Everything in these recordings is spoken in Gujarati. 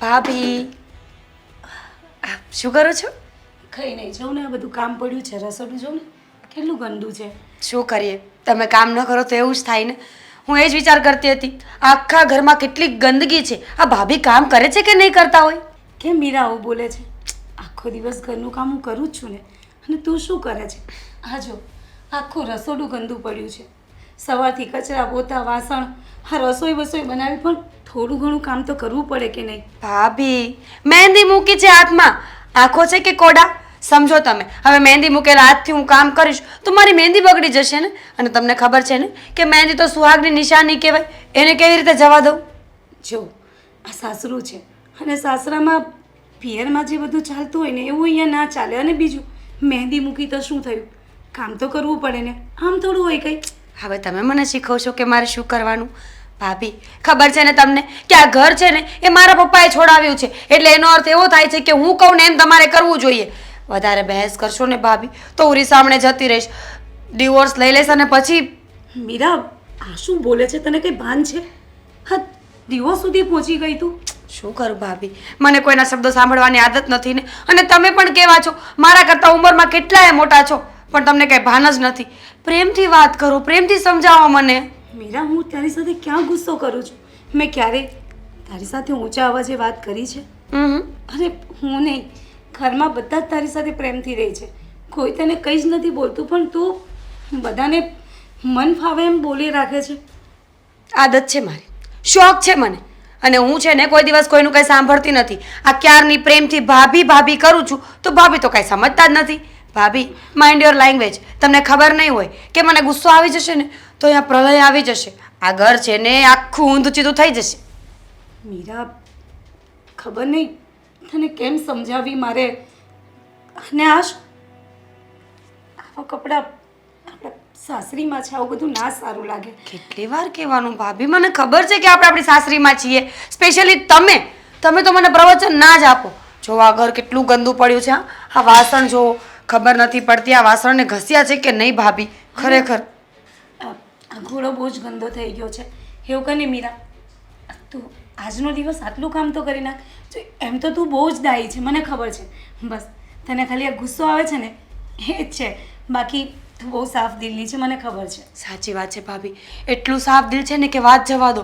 ભાભી શું કરો છો? કંઈ નહીં, જોઉં ને આ બધું કામ પડ્યું છે, રસોડું જોઉં ને કેટલું ગંદુ છે. શું કરીએ, તમે કામ ન કરો તો એવું જ થાય ને. હું એ જ વિચાર કરતી હતી, આખા ઘરમાં કેટલી ગંદકી છે. આ ભાભી કામ કરે છે કે નહીં કરતા હોય? કેમ મીરા આવું બોલે છે? આખો દિવસ ઘરનું કામ હું કરું જ છું ને. અને તું શું કરે છે? આ જો આખું રસોડું ગંદુ પડ્યું છે. સવારથી કચરા પોતા વાસણ, આ રસોઈ બનાવી, પણ થોડું ઘણું કામ તો કરવું પડે કે નહીં? ભાભી મહેંદી મૂકી છે હાથમાં, આંખો છે કે કોડા? સમજો તમે, હવે મહેંદી મૂકેલા હાથથી હું કામ કરીશ તો મારી મહેંદી બગડી જશે ને. અને તમને ખબર છે ને કે મહેંદી તો સુહાગની નિશાની કહેવાય, એને કેવી રીતે જવા દઉં? જો આ સાસરું છે અને સાસરામાં પિયરમાં જે બધું ચાલતું હોય ને એવું અહીંયા ના ચાલે. અને બીજું, મહેંદી મૂકી તો શું થયું? કામ તો કરવું પડે ને, આમ થોડું હોય કંઈ. હવે તમે મને શીખવશો કે મારે શું કરવાનું? ભાભી ખબર છે ને તમને કે આ ઘર છે ને એ મારા પપ્પાએ છોડાવ્યું છે, એટલે એનો અર્થ એવો થાય છે કે હું કહું ને એમ તમારે કરવું જોઈએ. વધારે બહેસ કરશો ને ભાભી તો હું સામે જતી રહીશ, ડિવોર્સ લઈ લઈશ અને પછી. મીરા આ શું બોલે છે? તને કંઈ ભાન છે? હા, દિવસ સુધી પહોંચી ગઈ તું. શું કરું ભાભી, મને કોઈના શબ્દો સાંભળવાની આદત નથી ને. અને તમે પણ કેવા છો, મારા કરતાં ઉંમરમાં કેટલાય મોટા છો, પણ તમને કંઈ ભાન જ નથી. પ્રેમથી વાત કરો, પ્રેમથી સમજાવો મને. મીરા હું તારી સાથે ક્યાં ગુસ્સો કરું છું? મેં ક્યારે તારી સાથે ઊંચા અવાજે વાત કરી છે? અરે હું નહીં, ઘરમાં બધા જ તારી સાથે પ્રેમથી રહે છે, કોઈ તને કંઈ જ નથી બોલતું, પણ તું બધાને મન ફાવે એમ બોલી રાખે છે. આદત છે મારી, શોખ છે મને. અને હું છે ને કોઈ દિવસ કોઈનું કંઈ સાંભળતી નથી. આ ક્યારની પ્રેમથી ભાભી ભાભી કરું છું તો ભાભી તો કાંઈ સમજતા જ નથી. ભાભી માઇન્ડ યોર લેંગ્વેજ. તમને ખબર નહીં હોય કે મને ગુસ્સો આવી જશે ને તો અહીંયા પ્રલય આવી જશે. આ ઘર છે ને આખું ઊંધું ચીધું થઈ જશે. મીરા ખબર નહીં તને કેમ સમજાવી મારે. અને આવા કપડાં આપણા સાસરીમાં છે, આવું બધું ના સારું લાગે. કેટલી વાર કહેવાનું ભાભી, મને ખબર છે કે આપણે આપણી સાસરીમાં છીએ. સ્પેશિયલી તમે તો મને પ્રવચન ના જ આપો. જો આ ઘર કેટલું ગંદુ પડ્યું છે. આ વાસણ જો, ખબર નથી પડતી આ વાસણને ઘસ્યા છે કે નહીં ભાભી. ખરેખર આ ઘોડો બહુ જ ગંદો થઈ ગયો છે. એવું કને મીરા, તું આજનો દિવસ આટલું કામ તો કરી નાખ. એમ તો તું બહુ જ ડાઈ છે, મને ખબર છે. બસ તને ખાલી આ ગુસ્સો આવે છે ને એ જ છે, બાકી તું બહુ સાફ દિલની છે, મને ખબર છે. સાચી વાત છે ભાભી, એટલું સાફ દિલ છે ને કે વાત જવા દો.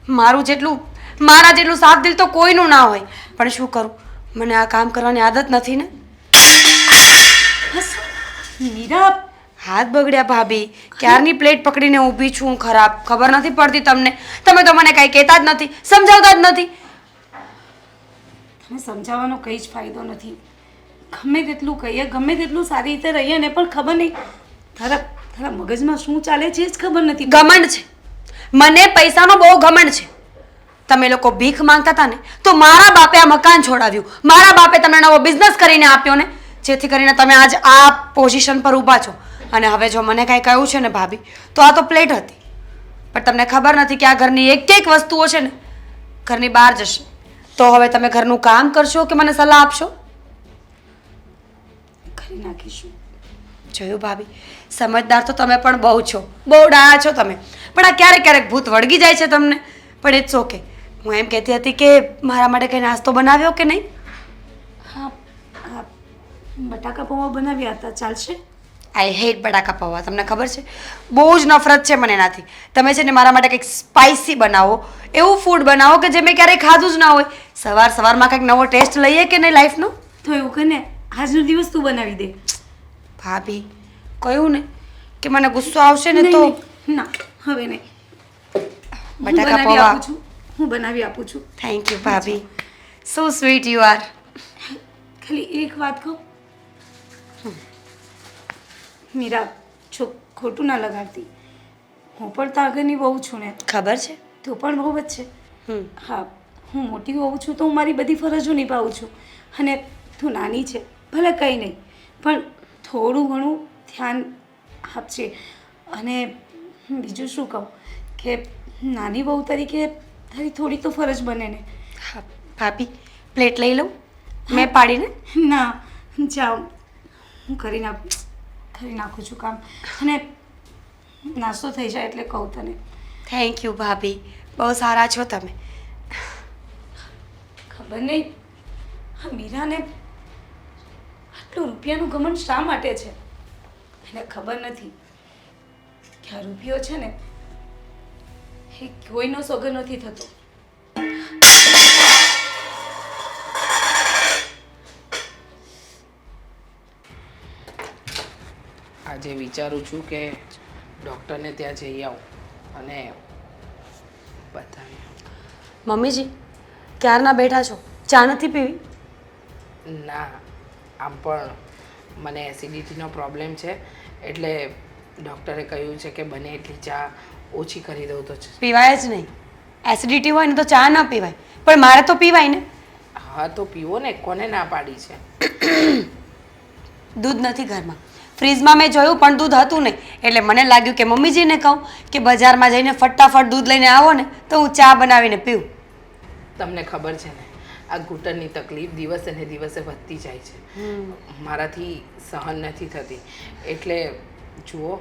મારા જેટલું સાફ દિલ તો કોઈનું ના હોય. પણ શું કરું, મને આ કામ કરવાની આદત નથી ને. બસ મીરા, હાથ બગડ્યા ભાભી. ક્યારની પ્લેટ પકડીને ઊભી છું ખરાબ. ખબર નથી પડતી તમને. તમે તો મને કાંઈ કહેતા જ નથી, સમજાવતા જ નથી. તને સમજાવવાનો કંઈ જ ફાયદો નથી. ગમે તેટલું કહીએ, ગમે તેટલું સારી રીતે રહીએ ને, પણ ખબર નહીં તારા મગજમાં શું ચાલે છે એ જ ખબર નથી. ઘમંડ છે, મને પૈસાનો બહુ ઘમંડ છે. તમે લોકો ભીખ માંગતા હતા ને તો મારા બાપે આ મકાન છોડાવ્યું, મારા બાપે તમને નવો બિઝનેસ કરીને આપ્યો ને, જેથી કરીને તમે આજ આ પોઝિશન પર ઊભા છો. અને હવે જો મને કાંઈ કહ્યું છે ને ભાભી, તો આ તો પ્લેટ હતી. પણ તમને ખબર નથી કે આ ઘરની એક વસ્તુઓ છે ને ઘરની બહાર જશે. તો હવે તમે ઘરનું કામ કરશો કે મને સલાહ આપશો? કરી નાખીશું. જોયું ભાભી, સમજદાર તો તમે પણ બહુ છો, બહુ ડાયા છો તમે. પણ આ ક્યારેક ભૂત વળગી જાય છે તમને. પણ ઇટ્સ ઓકે. હું એમ કહેતી હતી કે મારા માટે કંઈ નાસ્તો બનાવ્યો કે નહીં? હા, બટાકા પૌવા બનાવ્યા હતા, ચાલશે? આઈ હેટ બટાકા પૌવા. તમને ખબર છે, બહુ જ નફરત છે મને એનાથી. તમે છે ને મારા માટે કંઈક સ્પાઇસી બનાવો, એવું ફૂડ બનાવો કે જે મેં ક્યારેય ખાધું જ ના હોય. સવારમાં કંઈક નવો ટેસ્ટ લઈએ કે નહીં લાઈફનો. તો એવું કે ને આજનો દિવસ તું બનાવી દે. ભાભી કહ્યું ને કે મને ગુસ્સો આવશે ને તો. ના હવે નહીં. બટાકા પૌવા હું બનાવી આપું છું. થેન્ક યુ ભાભી, સો સ્વીટ યુ આર. ખાલી એક વાત કહું મીરા, છો ખોટું ના લગાડતી. હું પણ તાગરની વહુ છું ને. ખબર છે. તું પણ વહુ જ છે. હા, હું મોટી વહુ છું તો હું મારી બધી ફરજો નિભાવું છું. અને તું નાની છે, ભલે કંઈ નહીં, પણ થોડું ઘણું ધ્યાન આપજે. અને બીજું શું કહું કે નાની વહુ તરીકે તારી થોડી તો ફરજ બને ને. હા ભાભી, પ્લેટ લઈ લઉં મેં પાડીને? ના, જાઓ, હું કરી નાખું છું કામ. અને નાસ્તો થઈ જાય એટલે કહું તને. થેન્ક યુ ભાભી, બહુ સારા છો તમે. ખબર નહીં આ મીરાને આટલું રૂપિયાનું ઘમંડ શા માટે છે. એને ખબર નથી કે આ રૂપિયો છે ને એ કોઈનો સોગર નથી થતો. આજે વિચારું છું કે ડૉક્ટરને ત્યાં જઈ આવું અને બતાવી. મમ્મીજી ક્યારના બેઠા છો, ચા નથી પીવી? ના, આમ પણ મને એસિડિટીનો પ્રોબ્લેમ છે એટલે ડૉક્ટરે કહ્યું છે કે બને એટલી ચા ઓછી કરી દઉં તો પીવાય જ નહીં. એસિડિટી હોય ને તો ચા ના પીવાય, પણ મારે તો પીવાય ને. હા તો પીવો ને, કોને ના પાડી છે? દૂધ નથી ઘરમાં, ફ્રીજમાં મેં જોયું પણ દૂધ હતું નહીં, એટલે મને લાગ્યું કે મમ્મીજીને કહું કે બજારમાં જઈને ફટાફટ દૂધ લઈને આવો ને તો હું ચા બનાવીને પીવું. તમને ખબર છે ને આ ઘૂંટણની તકલીફ દિવસે ને દિવસે વધતી જાય છે. મારાથી સહન નથી થતી એટલે જુઓ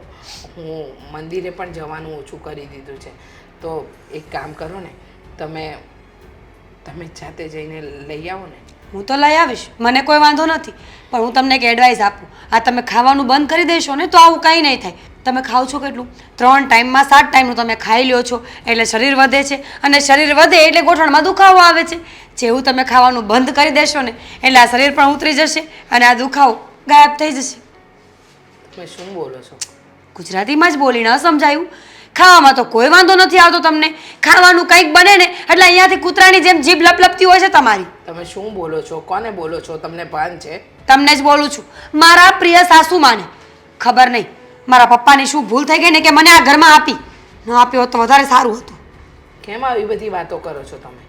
હું મંદિરે પણ જવાનું ઓછું કરી દીધું છે. તો એક કામ કરો ને, તમે જાતે જઈને લઈ આવો ને. હું તો લઈ આવીશ, મને કોઈ વાંધો નથી, પણ હું તમને એક એડવાઇસ આપું, આ તમે ખાવાનું બંધ કરી દેશો ને તો આવું કંઈ નહીં થાય. તમે ખાઓ છો કેટલું? 3 ટાઈમમાં 7 ટાઈમનું તમે ખાઈ લ્યો છો એટલે શરીર વધે છે, અને શરીર વધે એટલે ગોઠણમાં દુખાવો આવે છે. જેવું તમે ખાવાનું બંધ કરી દેશો ને એટલે આ શરીર પણ ઉતરી જશે અને આ દુખાવો ગાયબ થઈ જશે. તમે શું બોલો છો? ગુજરાતીમાં જ બોલી ન સમજાયું? ખાવામાં તો કોઈ વાંધો નથી આવતો તમને, ખાવાનું કંઈક બને ને એટલે અહીંયાથી કૂતરાની જેમ જીભ લપલપતી હોય છે તમારી. તમે શું બોલો છો? કોને બોલો છો? તમને ભાન છે? તમને જ બોલું છું, મારા પ્રિય સાસુમાને. ખબર નહીં મારા પપ્પાની શું ભૂલ થઈ ગઈ ને કે મને આ ઘરમાં આપી. ન આપ્યો હોત તો વધારે સારું હતું. કેમ આવી બધી વાતો કરો છો તમે?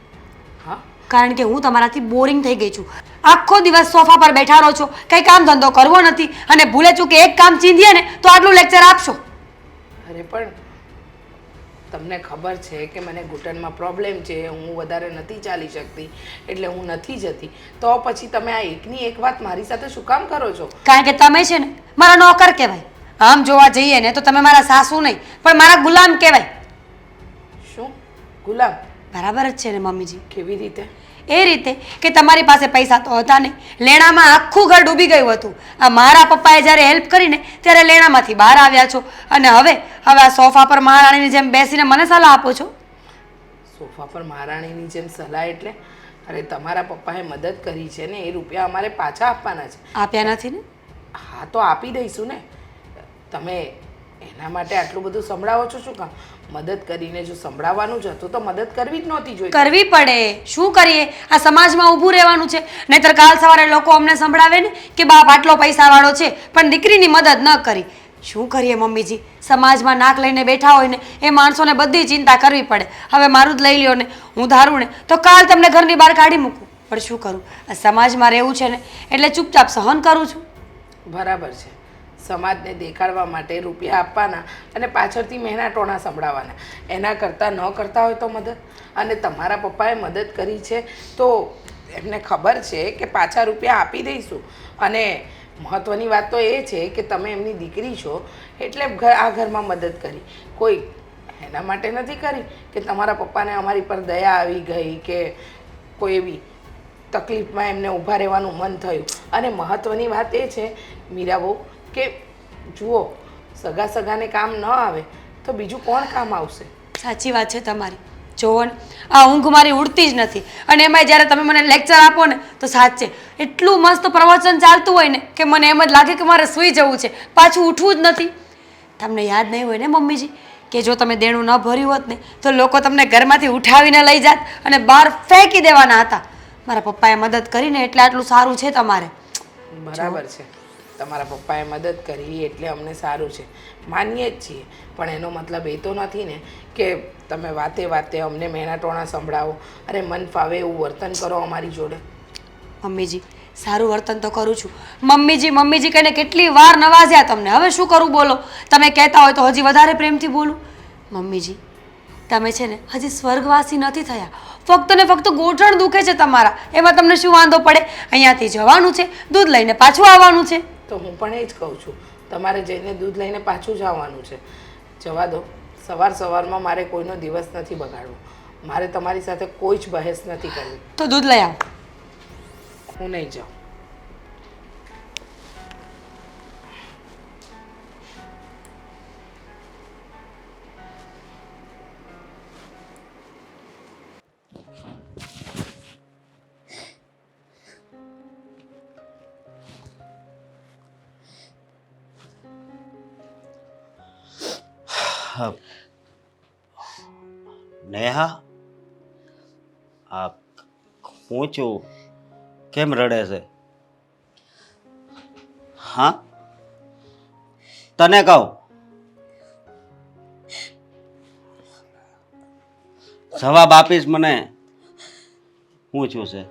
હા, કારણ કે હું તમારાથી બોરિંગ થઈ ગઈ છું. આખો દિવસ સોફા પર બેઠા રહો છો, કંઈ કામ ધંધો કરવો નથી, અને ભૂલે ચૂકે એક કામ ચીંધીએ ને તો આટલું લેક્ચર આપશો. અરે પણ તમને ખબર છે કે મને ઘૂંટણમાં પ્રોબ્લેમ છે, હું વધારે નથી ચાલી શકતી એટલે હું નથી જતી. તો પછી તમે આ એકની એક વાત મારી સાથે શું કામ કરો છો? કારણ કે તમે છે ને મારા નોકર કહેવાય. આમ જોવા જઈએ ને તો તમે મારા સાસુ નહીં પણ મારા ગુલામ કહેવાય. શું ગુલામ? બરાબર જ છે ને મમ્મીજી. કેવી રીતે? એ રીતે કે તમારી પાસે પૈસા તો હતા નહીં, લેણામાં આખું ઘર ડૂબી ગયું હતું. આ મારા પપ્પાએ જ્યારે હેલ્પ કરીને ત્યારે લેણામાંથી બહાર આવ્યા છો, અને હવે આ સોફા પર મહારાણીની જેમ બેસીને મને સલાહ આપો છો. સોફા પર મહારાણીની જેમ સલાહ એટલે? અરે તમારા પપ્પાએ મદદ કરી છે ને, એ રૂપિયા અમારે પાછા આપવાના છે. આપ્યા નથી ને? હા તો આપી દઈશું ને. તમે એના માટે આટલું બધું સંભળાવો છો શું કામ? મદદ કરીને જો સંભળાવવાનું જ હતું તો મદદ કરવી જ નહોતી જોઈતી. કરવી પડે, શું કરીએ, આ સમાજમાં ઊભું રહેવાનું છે. નહીંતર કાલ સવારે લોકો અમને સંભળાવે ને કે બાપ આટલો પૈસાવાળો છે પણ દીકરીની મદદ ન કરી. શું કરીએ મમ્મીજી, સમાજમાં નાક લઈને બેઠા હોય ને એ માણસોને બધી ચિંતા કરવી પડે. હવે મારું જ લઈ લ્યો ને, હું ધારું ને તો કાલ તમને ઘરની બહાર કાઢી મૂકું, પણ શું કરું, આ સમાજમાં રહેવું છે ને એટલે ચૂપચાપ સહન કરું છું. બરાબર છે, સમાજને દેખાડવા માટે રૂપિયા આપવાના અને પાછળથી મહેના ટોણા સંભળાવવાના. એના કરતાં ન કરતા હોય તો મદદ. અને તમારા પપ્પાએ મદદ કરી છે તો એમને ખબર છે કે પાછા રૂપિયા આપી દઈશું. અને મહત્ત્વની વાત તો એ છે કે તમે એમની દીકરી છો એટલે આ ઘરમાં મદદ કરી. કોઈ એના માટે નથી કરી કે તમારા પપ્પાને અમારી પર દયા આવી ગઈ કે કોઈ એવી તકલીફમાં એમને ઊભા રહેવાનું મન થયું. અને મહત્ત્વની વાત એ છે મીરાબહુ કે જુઓ, સગા સગાને કામ ન આવે તો બીજું કોણ કામ આવશે? સાચી વાત છે તમારી. જોવો ને, આ ઊંઘ મારી ઉડતી જ નથી, અને એમાંય જ્યારે તમે મને લેક્ચર આપો ને તો સાચે એટલું મસ્ત પ્રવચન ચાલતું હોય ને કે મને એમ જ લાગે કે મારે સૂઈ જવું છે, પાછું ઉઠવું જ નથી. તમને યાદ નહીં હોય ને મમ્મીજી કે જો તમે દેણું ન ભર્યું હોત ને તો લોકો તમને ઘરમાંથી ઉઠાવીને લઈ જાત અને બહાર ફેંકી દેવાના હતા. મારા પપ્પાએ મદદ કરીને એટલે આટલું સારું છે તમારે. બરાબર છે, તમારા પપ્પાએ મદદ કરી એટલે અમને સારું છે, માનીએ જ છીએ. પણ એનો મતલબ એ તો નથી ને કે તમે વાતે વાતે અમને મહેના ટોણા સંભળાવો. અરે મન ફાવે એવું વર્તન કરો અમારી જોડે. મમ્મીજી સારું વર્તન તો કરું છું. મમ્મીજી મમ્મીજી કહીને કેટલી વાર નવાજ્યા તમને, હવે શું કરું બોલો? તમે કહેતા હોય તો હજી વધારે પ્રેમથી બોલું. મમ્મીજી તમે છે ને હજી સ્વર્ગવાસી નથી થયા, ફક્ત ને ફક્ત ગોઠણ દુખે છે તમારા, એમાં તમને શું વાંધો પડે? અહીંયાથી જવાનું છે, દૂધ લઈને પાછું આવવાનું છે. તો હું પણ એ જ કહું છું, તમારે જઈને દૂધ લઈને પાછું જ આવવાનું છે. જવા દો, સવારમાં મારે કોઈનો દિવસ નથી બગાડવો. મારે તમારી સાથે કોઈ જ બહેસ નથી કરવી. તો દૂધ લઈ આવ. હું નહીં જાઉં. નેહા, આ હું છું, કેમ રડે છે? હા, તને કહું, જવાબ આપીશ મને? હું છું છે?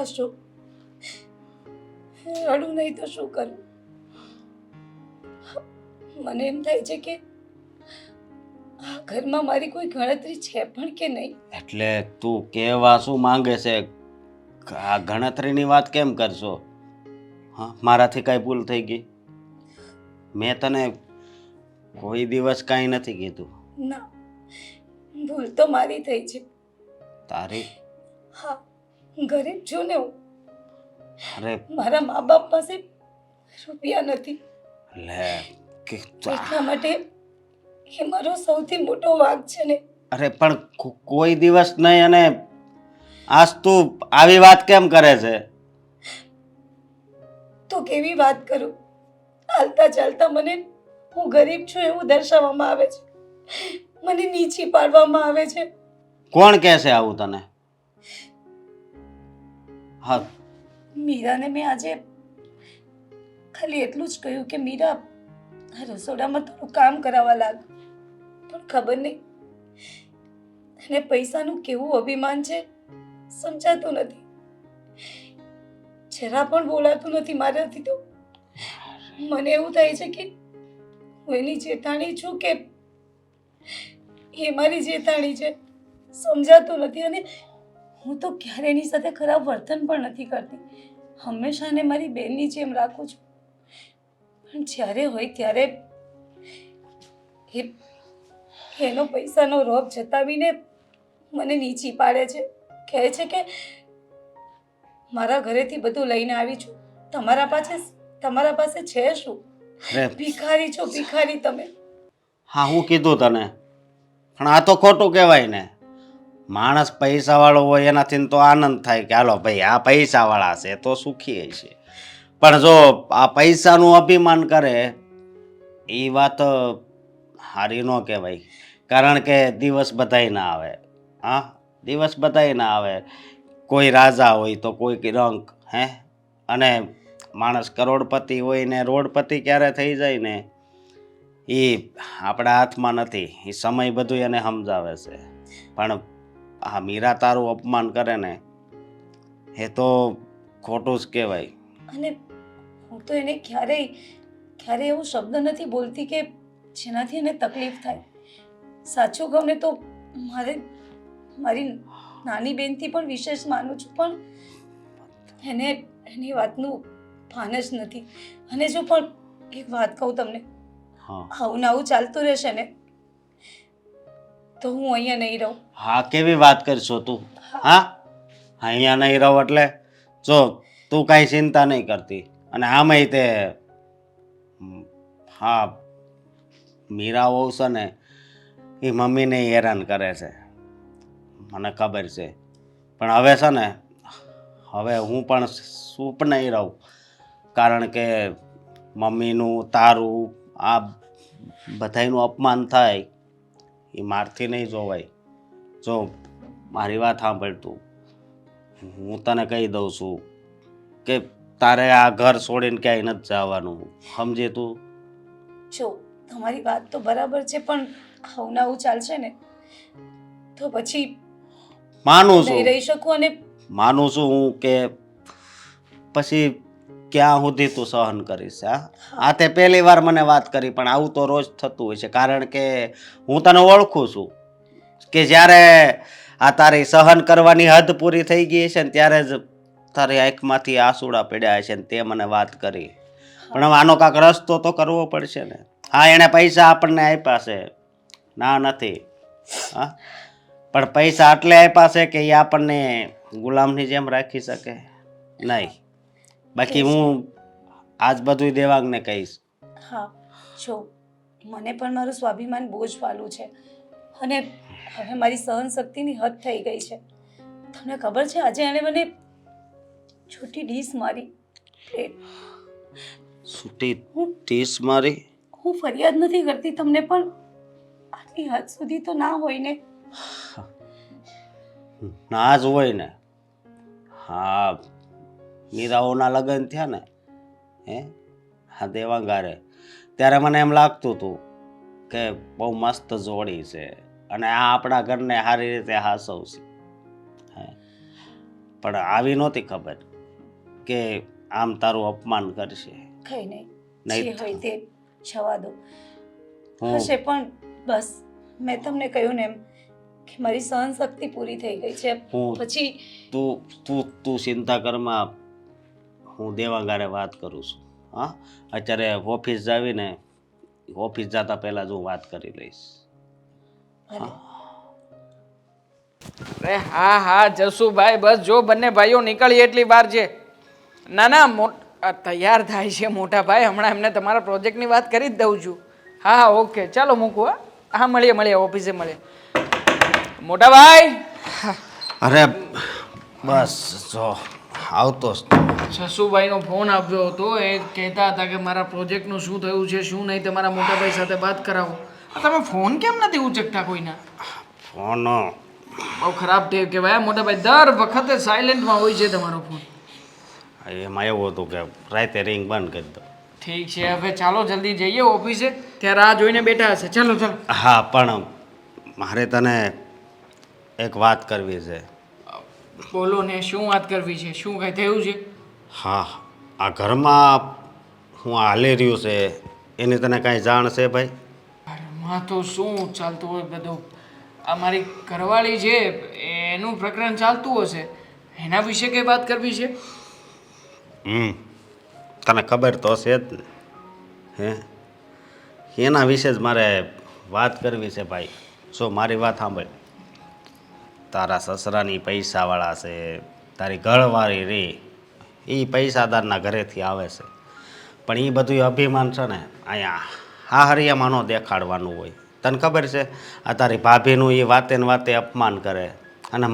અશોક, રડું નહીં તો શું કરું? મને એમ થાય છે કે આ ઘરમાં મારી કોઈ ગણતરી છે પણ કે નહીં. એટલે તું કહેવા શું માંગે છે? આ ગણતરીની વાત કેમ કરશો? હા, મારાથી કાંઈ ભૂલ થઈ ગઈ? મેં તને કોઈ દિવસ કાંઈ નથી કીધું. ના, ભૂલ તો મારી થઈ છે. તારી? હા, ગરીબ છું ને હું. અરે મારા મા બાપ પાસે રૂપિયા નથી, લે કે એટલા માટે એ મારો સૌથી મોટો વાંક છે ને. અરે પણ કોઈ દિવસ નહીં, અને આજ તું આવી વાત કેમ કરે છે? તો કેવી વાત કરું? હાલતા ચાલતા મને હું ગરીબ છું એવું દર્શાવવામાં આવે છે, મને નીચી પાડવામાં આવે છે. કોણ કહે છે આવું તને? હા, મીરાને મેં આજે ખાલી એટલું જ કહ્યું કે મીરા આ રસોડામાં થોડું કામ કરાવવા લાગ, પણ ખબર નહીં એને પૈસાનું કેવું અભિમાન છે સમજાતું નથી. જરા પણ બોલાતું નથી મારાથી. તો મને એવું થાય છે કે હું એની જેઠાણી છું કે એ મારી જેઠાણી છે, સમજાતું નથી. અને હું તો ક્યારે એની સાથે ખરાબ વર્તન પણ નથી કરતી, હંમેશા એને મારી બહેનની જેમ રાખું છું. પણ જ્યારે હોય ત્યારે એનો પૈસાનો રોપ જતાવીને મને નીચી પાડે છે. કહે છે કે મારા ઘરેથી બધું લઈને આવી છું, તમારા પાસે છે શું? અરે ભિખારી છો, ભિખારી તમે. હા, હું કીધું તને, પણ આ તો ખોટું કહેવાય ને. માણસ પૈસાવાળો હોય એનાથી તો આનંદ થાય કે હાલો ભાઈ આ પૈસાવાળા છે તો સુખી હશે. પણ જો આ પૈસાનું અભિમાન કરે એ વાત સારી ન કહેવાય. કારણ કે દિવસ બધાય ના આવે. હા, દિવસ બધાય ના આવે. કોઈ રાજા હોય તો કોઈ રંક, હે? અને માણસ કરોડપતિ હોય ને રોડપતિ ક્યારે થઈ જાય ને એ આપણા હાથમાં નથી. એ સમય બધું એને સમજાવે છે. પણ આ મીરા તારું અપમાન કરે ને એ તો ખોટું જ કહેવાય. અને હું તો એને ક્યારે એવો શબ્દ નથી બોલતી કે જેનાથી એને તકલીફ થાય. સાચું કહું ને તો મારી નાની બેનથી પણ વિશેષ માનું છું, પણ એને એની વાતનું ભાન જ નથી. અને જો પણ એક વાત કહું તમને, આવું ને આવું ચાલતું રહેશે ને તો હું અહીંયા નહીં રહું. હા, કેવી વાત કરશો તું? હા, અહીંયા નહીં રહો એટલે જો તું કાંઈ ચિંતા નહીં કરતી. અને આમાંય તે હા મીરા હોવ છે ને એ મમ્મીને હેરાન કરે છે, મને ખબર છે. પણ હવે છે ને હવે હું પણ ચૂપ નહીં રહું. કારણ કે મમ્મીનું તારું આ બધાયનું અપમાન થાય એ મારથી નહીં જોવાય. જો મારી વાત સાંભળ તું, હું તને કહી દઉં છું કે તારે આ ઘર છોડીને ક્યાંય નથી જવાનું, સમજે તું? જો તમારી વાત તો બરાબર છે, પણ આવું ને આવું ચાલશે ને તો પછી માનું નહીં છું, રહી શકું. અને માનું છું હું કે પછી ક્યાં સુધી તું સહન કરીશ? આ તે પહેલી વાર મને વાત કરી, પણ આવું તો રોજ થતું હોય છે. કારણ કે હું તને ઓળખું છું કે જ્યારે આ તારી સહન કરવાની હદ પૂરી થઈ ગઈ છે ને ત્યારે જ તારી આંખમાંથી આંસુડા પડ્યા છે ને તે મને વાત કરી. પણ હવે આનો કાંક રસ્તો તો કરવો પડશે ને. હા, એણે પૈસા આપણને આપ્યા છે, ના નથી, હા પણ પૈસા એટલે આપ્યા છે કે એ આપણને ગુલામની જેમ રાખી શકે નહીં. બાકી હું આજ બધું દેવાંગને કહીશ. હા જો મને પણ મારું સ્વાભિમાન બહુ જ વાલું છે અને હવે મારી સહન શક્તિની હદ થઈ ગઈ છે. તમને ખબર છે આજે એણે મને છૂટી ડીશ મારી પ્લેટ. છૂટી ટીસ મારી. હું ફરિયાદ નથી કરતી તમને પણ આટલી હદ સુધી તો ના હોય ને. ના જ હોય ને. હા મીરાઓના લગ્ન થયા ને હા દેવાંગારે ત્યારે મને એમ લાગતું હતું કે બહુ મસ્ત જોડી છે અને આ આપણા ઘરને સારી રીતે હાસવશે. પણ આવી નહોતી ખબર કે આમ તારું અપમાન કરશે. કઈ નહીં નહીં જે હોય તે જવા દો. હું હશે પણ બસ મેં તમને કહ્યું ને એમ કે મારી સહન શક્તિ પૂરી થઈ ગઈ છે. હું પછી તું ચિંતા કરમાં હું દેવાંગારે વાત કરું છું. હા અત્યારે ઓફિસ જાવીને ઓફિસ જતા પહેલા જ હું વાત કરી લઈશ. ભલે. અરે હા હા જસુભાઈ બસ જો બંને ભાઈઓ નીકળી એટલી વાર છે. ના ના તૈયાર થાય છે મોટા ભાઈ, હમણાં એમને તમારા પ્રોજેક્ટની વાત કરી જ દઉં છું. હા હા ઓકે ચાલો મૂકું. હા મળીએ ઓફિસે મળીએ મોટા ભાઈ. અરે બસ જો આવતો જ. જસુભાઈનો ફોન આવ્યો હતો, એ કહેતા હતા કે મારા પ્રોજેક્ટનું શું થયું છે શું નહીં, તમારા મોટાભાઈ સાથે વાત કરાવો. તમે ફોન કેમ નથી ઉચકતા કોઈના? ફોન બહુ ખરાબ ટેવ કહેવાય મોટાભાઈ, દર વખતે સાયલેન્ટમાં હોય છે તમારો ફોન. એમાં એવું હતું કે રાતે રિંગ બંધ કરી દો. ઠીક છે હવે ચાલો જલ્દી જઈએ ઓફિસે, ત્યાં રાહ જોઈને બેઠા હશે. ચાલો ચાલો. હા પણ મારે તને એક વાત કરવી છે. બોલો ને શું વાત કરવી છે? શું કાંઈ થયું છે? હા આ ઘરમાં હું હાલી રહ્યું છે એની તને કાંઈ જાણ છે ભાઈ? ઘરમાં તો શું ચાલતું હોય બધું, આ મારી ઘરવાળી છે એનું પ્રકરણ ચાલતું હશે, એના વિશે કઈ વાત કરવી છે? તને ખબર તો હશે જ ને એના વિશે જ મારે વાત કરવી છે ભાઈ. શું મારી વાત સાંભળ. તારા સસરાની પૈસાવાળા છે, તારી ઘરવાળી રે એ પૈસાદારના ઘરેથી આવે છે, પણ એ બધું અભિમાન છે ને અહીંયા હાહરિયામાં ન દેખાડવાનું હોય. તને ખબર છે આ તારી ભાભીનું એ વાતે ને વાતે અપમાન કરે અને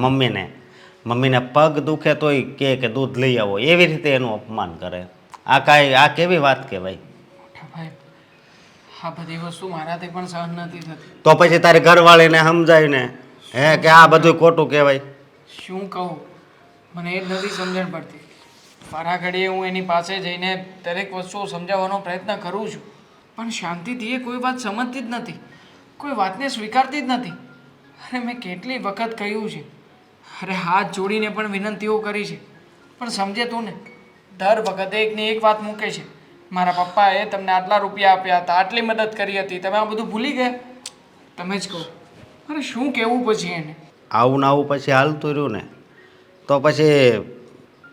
મમ્મીને પગ દુખે તોય કે દૂધ લઈ આવો, એવી રીતે એનું અપમાન કરે. આ કેવી વાત કહેવાય? મોટા ભાઈ આ બધી વસ્તુ મારાથી પણ સહન નથી થતી. તો પછી તારી ઘરવાળીને સમજાય ને કે આ બધું ખોટું કહેવાય. શું કહું મને એ જ નથી સમજણ પડતી. મારા ઘડીએ હું એની પાસે જઈને દરેક વસ્તુઓ સમજાવવાનો પ્રયત્ન કરું છું, પણ શાંતિથી એ કોઈ વાત સમજતી જ નથી, કોઈ વાતને સ્વીકારતી જ નથી. અરે મેં કેટલી વખત કહ્યું છે, અરે હાથ જોડીને પણ વિનંતીઓ કરી છે, પણ સમજે તું ને. દર વખતે એકની એક વાત મૂકે છે, મારા પપ્પાએ તમને આટલા રૂપિયા આપ્યા હતા, આટલી મદદ કરી હતી, તમે આ બધું ભૂલી ગયા. તમે જ કહો અરે શું કહેવું પછી એને? આવું ને આવું પછી હાલતું રહ્યું ને તો પછી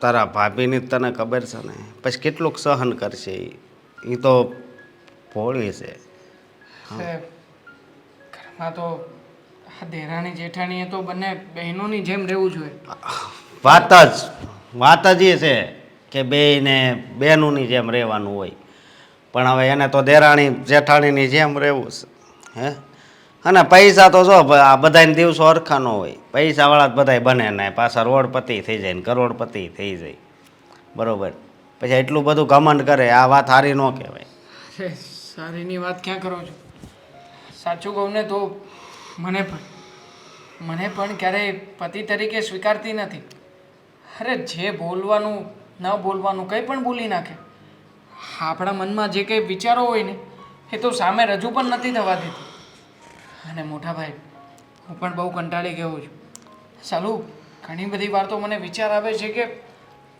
તારા ભાભીની તને ખબર છે ને પછી કેટલુંક સહન કરશે. એ તો ભોળી છે. ઘરમાં તો દેરાણી જેઠાણીએ તો બંને બહેનોની જેમ રહેવું જોઈએ. વાત જ એ છે કે બેયને બહેનોની જેમ રહેવાનું હોય, પણ હવે એને તો દેરાણી જેઠાણીની જેમ રહેવું છે. અને પૈસા તો જો આ બધાને દિવસો હરખા ન હોય, પૈસાવાળા જ બધાય બને ને પાછા રોડપતિ થઈ જાય ને કરોડપતિ થઈ જાય. બરાબર? પછી એટલું બધું ઘમંડ કરે, આ વાત સારી ન કહેવાય. સારીની વાત ક્યાં કરો છો? સાચું કહું ને તો મને પણ ક્યારેય પતિ તરીકે સ્વીકારતી નથી. અરે જે બોલવાનું ન બોલવાનું કંઈ પણ બોલી નાખે. આપણા મનમાં જે કંઈ વિચારો હોય ને એ તો સામે રજૂ પણ નથી થવા દેતી. અને મોટા ભાઈ હું પણ બહુ કંટાળી ગયો છું. ચાલું ઘણી બધી વાર તો મને વિચાર આવે છે કે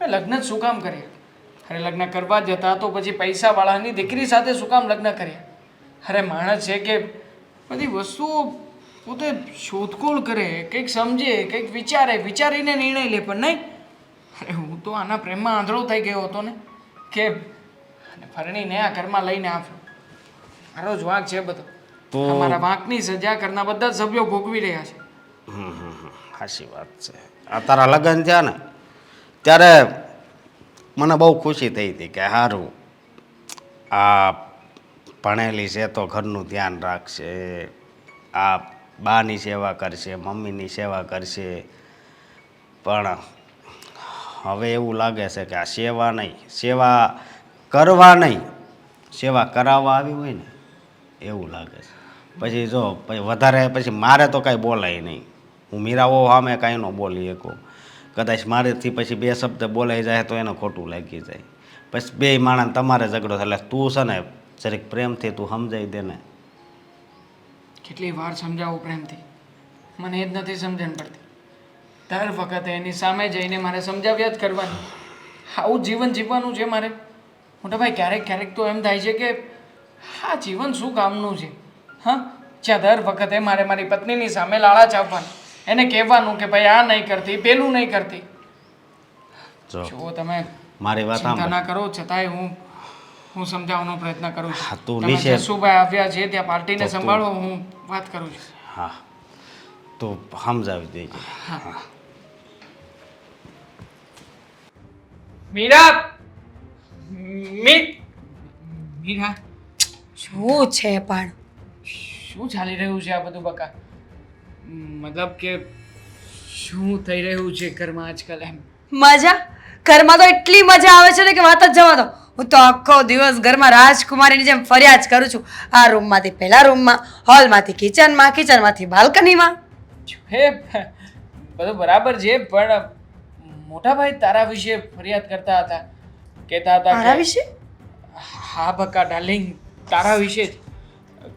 મેં લગ્ન જ શું કામ કર્યા? અરે લગ્ન કરવા જતા તો પછી પૈસાવાળાની દીકરી સાથે શું કામ લગ્ન કર્યા? અરે માણસ છે કે બધી વસ્તુઓ પોતે શોધખોળ કરે, કંઈક સમજે, કંઈક વિચારીને નિર્ણય લે, પણ નહીં. અરે હું તો આના પ્રેમમાં આંધળો થઈ ગયો હતો ને કે ફરણીને આ ઘરમાં લઈને આવ્યો. મારો જ વાંક છે બધો. તો અમારા વાંકની સજા કરનાર બધા જ સભ્યો ભોગવી રહ્યા છે. સાચી વાત છે. આ તારા લગ્ન થયા ને ત્યારે મને બહુ ખુશી થઈ હતી કે સારું આ ભણેલી છે તો ઘરનું ધ્યાન રાખશે, આ બાની સેવા કરશે, મમ્મીની સેવા કરશે. પણ હવે એવું લાગે છે કે આ સેવા નહીં, સેવા કરવા નહીં, સેવા કરાવવા આવી હોય ને એવું લાગે છે. પછી જો પછી વધારે પછી મારે તો કાંઈ બોલાય નહીં. હું મીરાઓ સામે કાંઈ ન બોલી શકું. કદાચ મારેથી પછી બે શબ્દ બોલાઈ જાય તો એને ખોટું લાગી જાય. પછી બે માણસ તમારે ઝઘડો થાય. એટલે તું છે ને જરીક પ્રેમથી તું સમજાવી દે ને. કેટલી વાર સમજાવું પ્રેમથી, મને એ જ નથી સમજણ પડતી. દર વખતે એની સામે જઈને મારે સમજાવ્યા જ કરવાનું. આવું જીવન જીવવાનું છે મારે? મોટા ભાઈ, ક્યારેક ક્યારેક તો એમ થાય છે કે આ જીવન શું કામનું છે? હા, જ્યાં દર વખતે મારે મારી પત્નીની સામે લાળા ચાવવાનું, એને કહેવાનું કે ભાઈ આ નહીં કરતી, પેલું નહીં કરતી. જો તમે મારી વાત ચિંતા સાંભળ. ના કરો, છતાંય હું સમજાવવાનો પ્રયત્ન કરું હા, છું. તું તમે નીચે- જસુભાઈ આવ્યા છે ત્યાં પાર્ટીને તો તું- સંભાળો, હું વાત કરું છું. હા, તું સમજાવી દેજે. મીરા, મીરા, શું છે પણ? શું ચાલી રહ્યું છે આ બધું બકા? મતલબ કે શું થઈ રહ્યું છે ઘરમાં આજકાલ એમ? મજા? ઘરમાં તો એટલી મજા આવે છે ને કે વાત જ જવા દો. હું તો આખો દિવસ ઘરમાં રાજકુમારીની જેમ ફર્યા જ કરું છું. આ રૂમમાંથી પેલા રૂમમાં, હોલમાંથી કિચનમાં, કિચનમાંથી બાલ્કનીમાં. હે, બધું બરાબર છે, પણ મોટા ભાઈ તારા વિશે ફરિયાદ કરતા હતા, કહેતા હતા મારા કે વિશે? હા બકા ડાર્લિંગ, તારા વિશે જ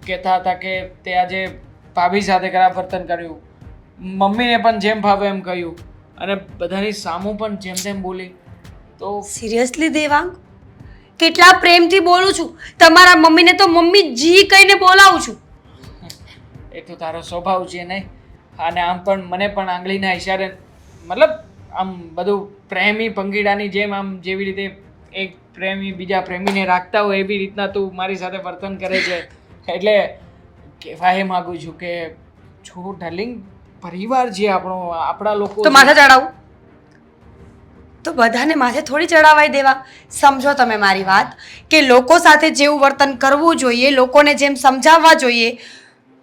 કહેતા હતા કે તે આજે ભાભી સાથે ખરાબ વર્તન કર્યું, મમ્મીને પણ જેમ ભાવે એમ કહ્યું, અને બધાની સામું પણ જેમ તેમ બોલી. તો સિરિયસલી દેવાંગ, કેટલા પ્રેમથી બોલું છું. તમારા મમ્મીને તો મમ્મી જી કહીને બોલાવું છું. એ તો તારો સ્વભાવ છે નહીં? અને આમ પણ મને પણ આંગળીના ઈશારે, મતલબ આમ બધું પ્રેમી પંગીડાની જેમ, આમ જેવી રીતે એક પ્રેમી બીજા પ્રેમીને રાખતા હોય એવી રીતના તું મારી સાથે વર્તન કરે છે. એટલે કહેવા એ માગું છું કે છો ડાર્લિંગ, પરિવાર છે આપણો, આપણા લોકો તો માથે ચડાવું? તો બધાને માથે થોડી ચડાવાઈ દેવા. સમજો તમે મારી વાત, કે લોકો સાથે જેવું વર્તન કરવું જોઈએ, લોકોને જેમ સમજાવવા જોઈએ,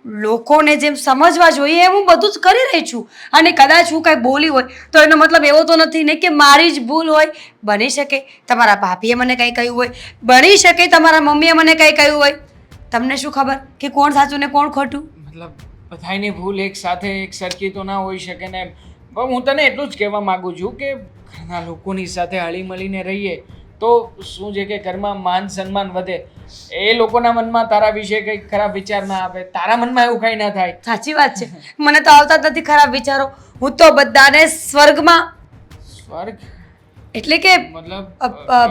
લોકોને જેમ સમજવા જોઈએ, એમ હું બધું જ કરી રહી છું. અને કદાચ હું કાંઈ બોલી હોય તો એનો મતલબ એવો તો નથી ને કે મારી જ ભૂલ હોય. બની શકે તમારા ભાભીએ મને કંઈ કહ્યું હોય, બની શકે તમારા મમ્મીએ મને કંઈ કહ્યું હોય. તમને શું ખબર કે કોણ સાચું ને કોણ ખોટું? મતલબ બધાની ભૂલ એક સાથે એક સરખી તો ના હોઈ શકે ને. પણ હું તને એટલું જ કહેવા માંગુ છું કે ઘરના લોકોની સાથે હળી મળીને રહીએ તો શું છે કે ઘરમાં માન સન્માન વધે. એ લોકોના મનમાં તારા વિશે કંઈક ખરાબ વિચાર ના આવે, તારા મનમાં એવું કંઈ ના થાય. સાચી વાત છે. મને તો આવતા જ નથી ખરાબ વિચારો. હું તો બધાને સ્વર્ગમાં, સ્વર્ગ એટલે કે મતલબ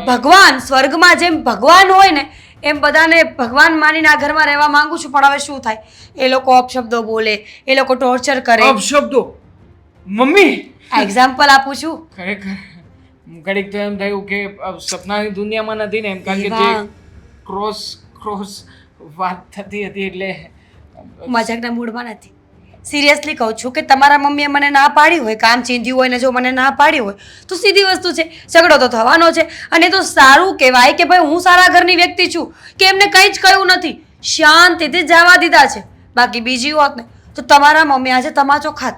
ભગવાન, સ્વર્ગમાં જેમ ભગવાન હોય ને એમ બધાને ભગવાન માનીને આ ઘરમાં રહેવા માંગુ છું. પણ હવે શું થાય, એ લોકો અપશબ્દો બોલે, એ લોકો ટોર્ચર કરે. અપશબ્દો? મમ્મી, આ એક્ઝામ્પલ આપું છું. ખરેખર ઘડીક તો એમ થયું કે સપનાની દુનિયામાં નથી ને એમ, કારણ કે જે દેવાંગ, ક્રોસ વાત થતી હતી એટલે મજાકના મૂડમાં નથી. સિરિયસલી કહું છું કે તમારા મમ્મીએ મને ના પાડી હોય, કામ ચીંધ્યું હોય ને જો મને ના પાડી હોય તો સીધી વસ્તુ છે, ઝઘડો તો થવાનો છે. અને એ તો સારું કહેવાય કે ભાઈ હું સારા ઘરની વ્યક્તિ છું કે એમને કંઈ જ કહ્યું નથી, શાંતિથી જવા દીધા છે. બાકી બીજી હોત ને તો તમારા મમ્મી આજે તમાચો ખાત.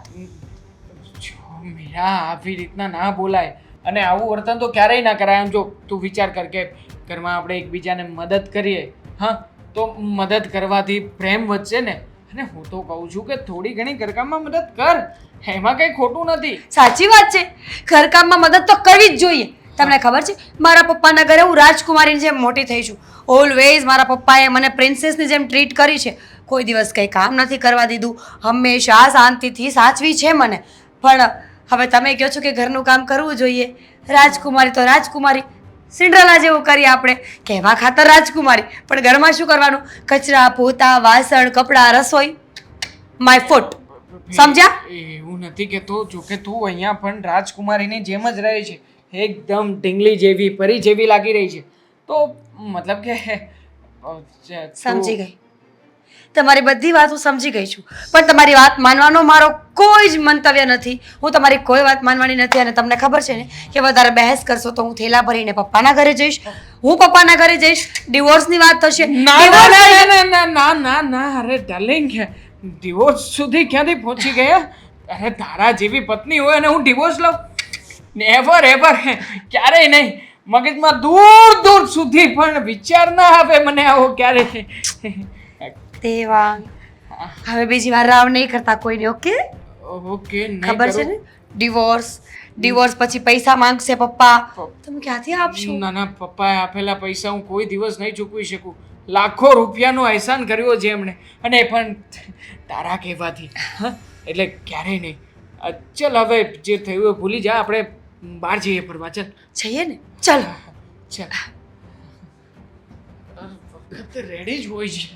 જો મીરા, આવી રીતના ના બોલાય અને આવું વર્તન તો ક્યારેય ના કરાય. આમ જો તું વિચાર કર કે ઘરમાં આપણે એકબીજાને મદદ કરીએ, હા, તો મદદ કરવાથી પ્રેમ વધશે ને. અને હું તો કહું છું કે થોડી ઘણી ઘરકામમાં મદદ કર, એમાં કંઈ ખોટું નથી. સાચી વાત છે, ઘરકામમાં મદદ તો કરવી જ જોઈએ. તમને ખબર છે, મારા પપ્પાના ઘરે હું રાજકુમારીની જેમ મોટી થઈ છું. ઓલવેઝ મારા પપ્પાએ મને પ્રિન્સેસની જેમ ટ્રીટ કરી છે. કોઈ દિવસ કંઈ કામ નથી કરવા દીધું, હંમેશા શાંતિથી સાચવી છે મને. પણ હવે તમે કહો છો કે ઘરનું કામ કરવું જોઈએ. રાજકુમારી તો રાજકુમારી, સિન્ડ્રેલા જેવું કરીએ આપણે, કહેવા ખાતર રાજકુમારી, પણ ઘરમાં શું કરવાનું? કચરા, પોતા, વાસણ, કપડાં, રસોઈ, માય ફૂટ. સમજ્યા? એવું નથી કહેતો, જો કે તું અહીંયા પણ રાજકુમારીની જેમ જ રહે છે, એકદમ ઢીંગલી જેવી, પરી જેવી લાગી રહી છે. તો મતલબ કે સમજી ગઈ. તમારી બધી વાત હું સમજી ગઈ છું, પણ તમારી વાત માનવાનો મારો કોઈ જ મંતવ્ય નથી. હું તમારી કોઈ વાત માનવાની નથી. અને તમને ખબર છે ને કે વધારે બહેસ કરશો તો હું થેલા ભરીને પપ્પાના ઘરે જઈશ. હું પપ્પાના ઘરે જઈશ, ડિવોર્સની વાત થશે. ના ના ના ના ના ના ના ના અરે ડાર્લિંગ, ડિવોર્સ સુધી ક્યાંથી પહોંચી ગયા? અરે તારા જેવી પત્ની હોય અને હું ડિવોર્સ લઉં? નેવર એવર, ક્યારેય નહીં. મગજમાં દૂર દૂર સુધી પણ વિચાર ના આવે મને આવો ક્યારે. દેવાંગ, હવે બીજી વાર રાવ નહીં કરતા કોઈને, ઓકે? ઓકે, નહીં ખબર છે કરું. ને, ડિવોર્સ પછી પૈસા માંગશે પપ્પા, તમે ક્યાંથી આપશો? ના ના, પપ્પાએ આપેલા પૈસા હું કોઈ દિવસ નહીં ચૂકવી શકું. લાખો રૂપિયાનો અહેસાન કર્યો છે એમણે, અને એ પણ તારા કહેવાથી. એટલે ક્યારેય નહીં. ચલ હવે જે થયું એ ભૂલી જા, આપણે બહાર જઈએ ફરવા. ચાલ જઈએ ને, ચાલો. ચાલ. વખત રેડી જ હોય છે.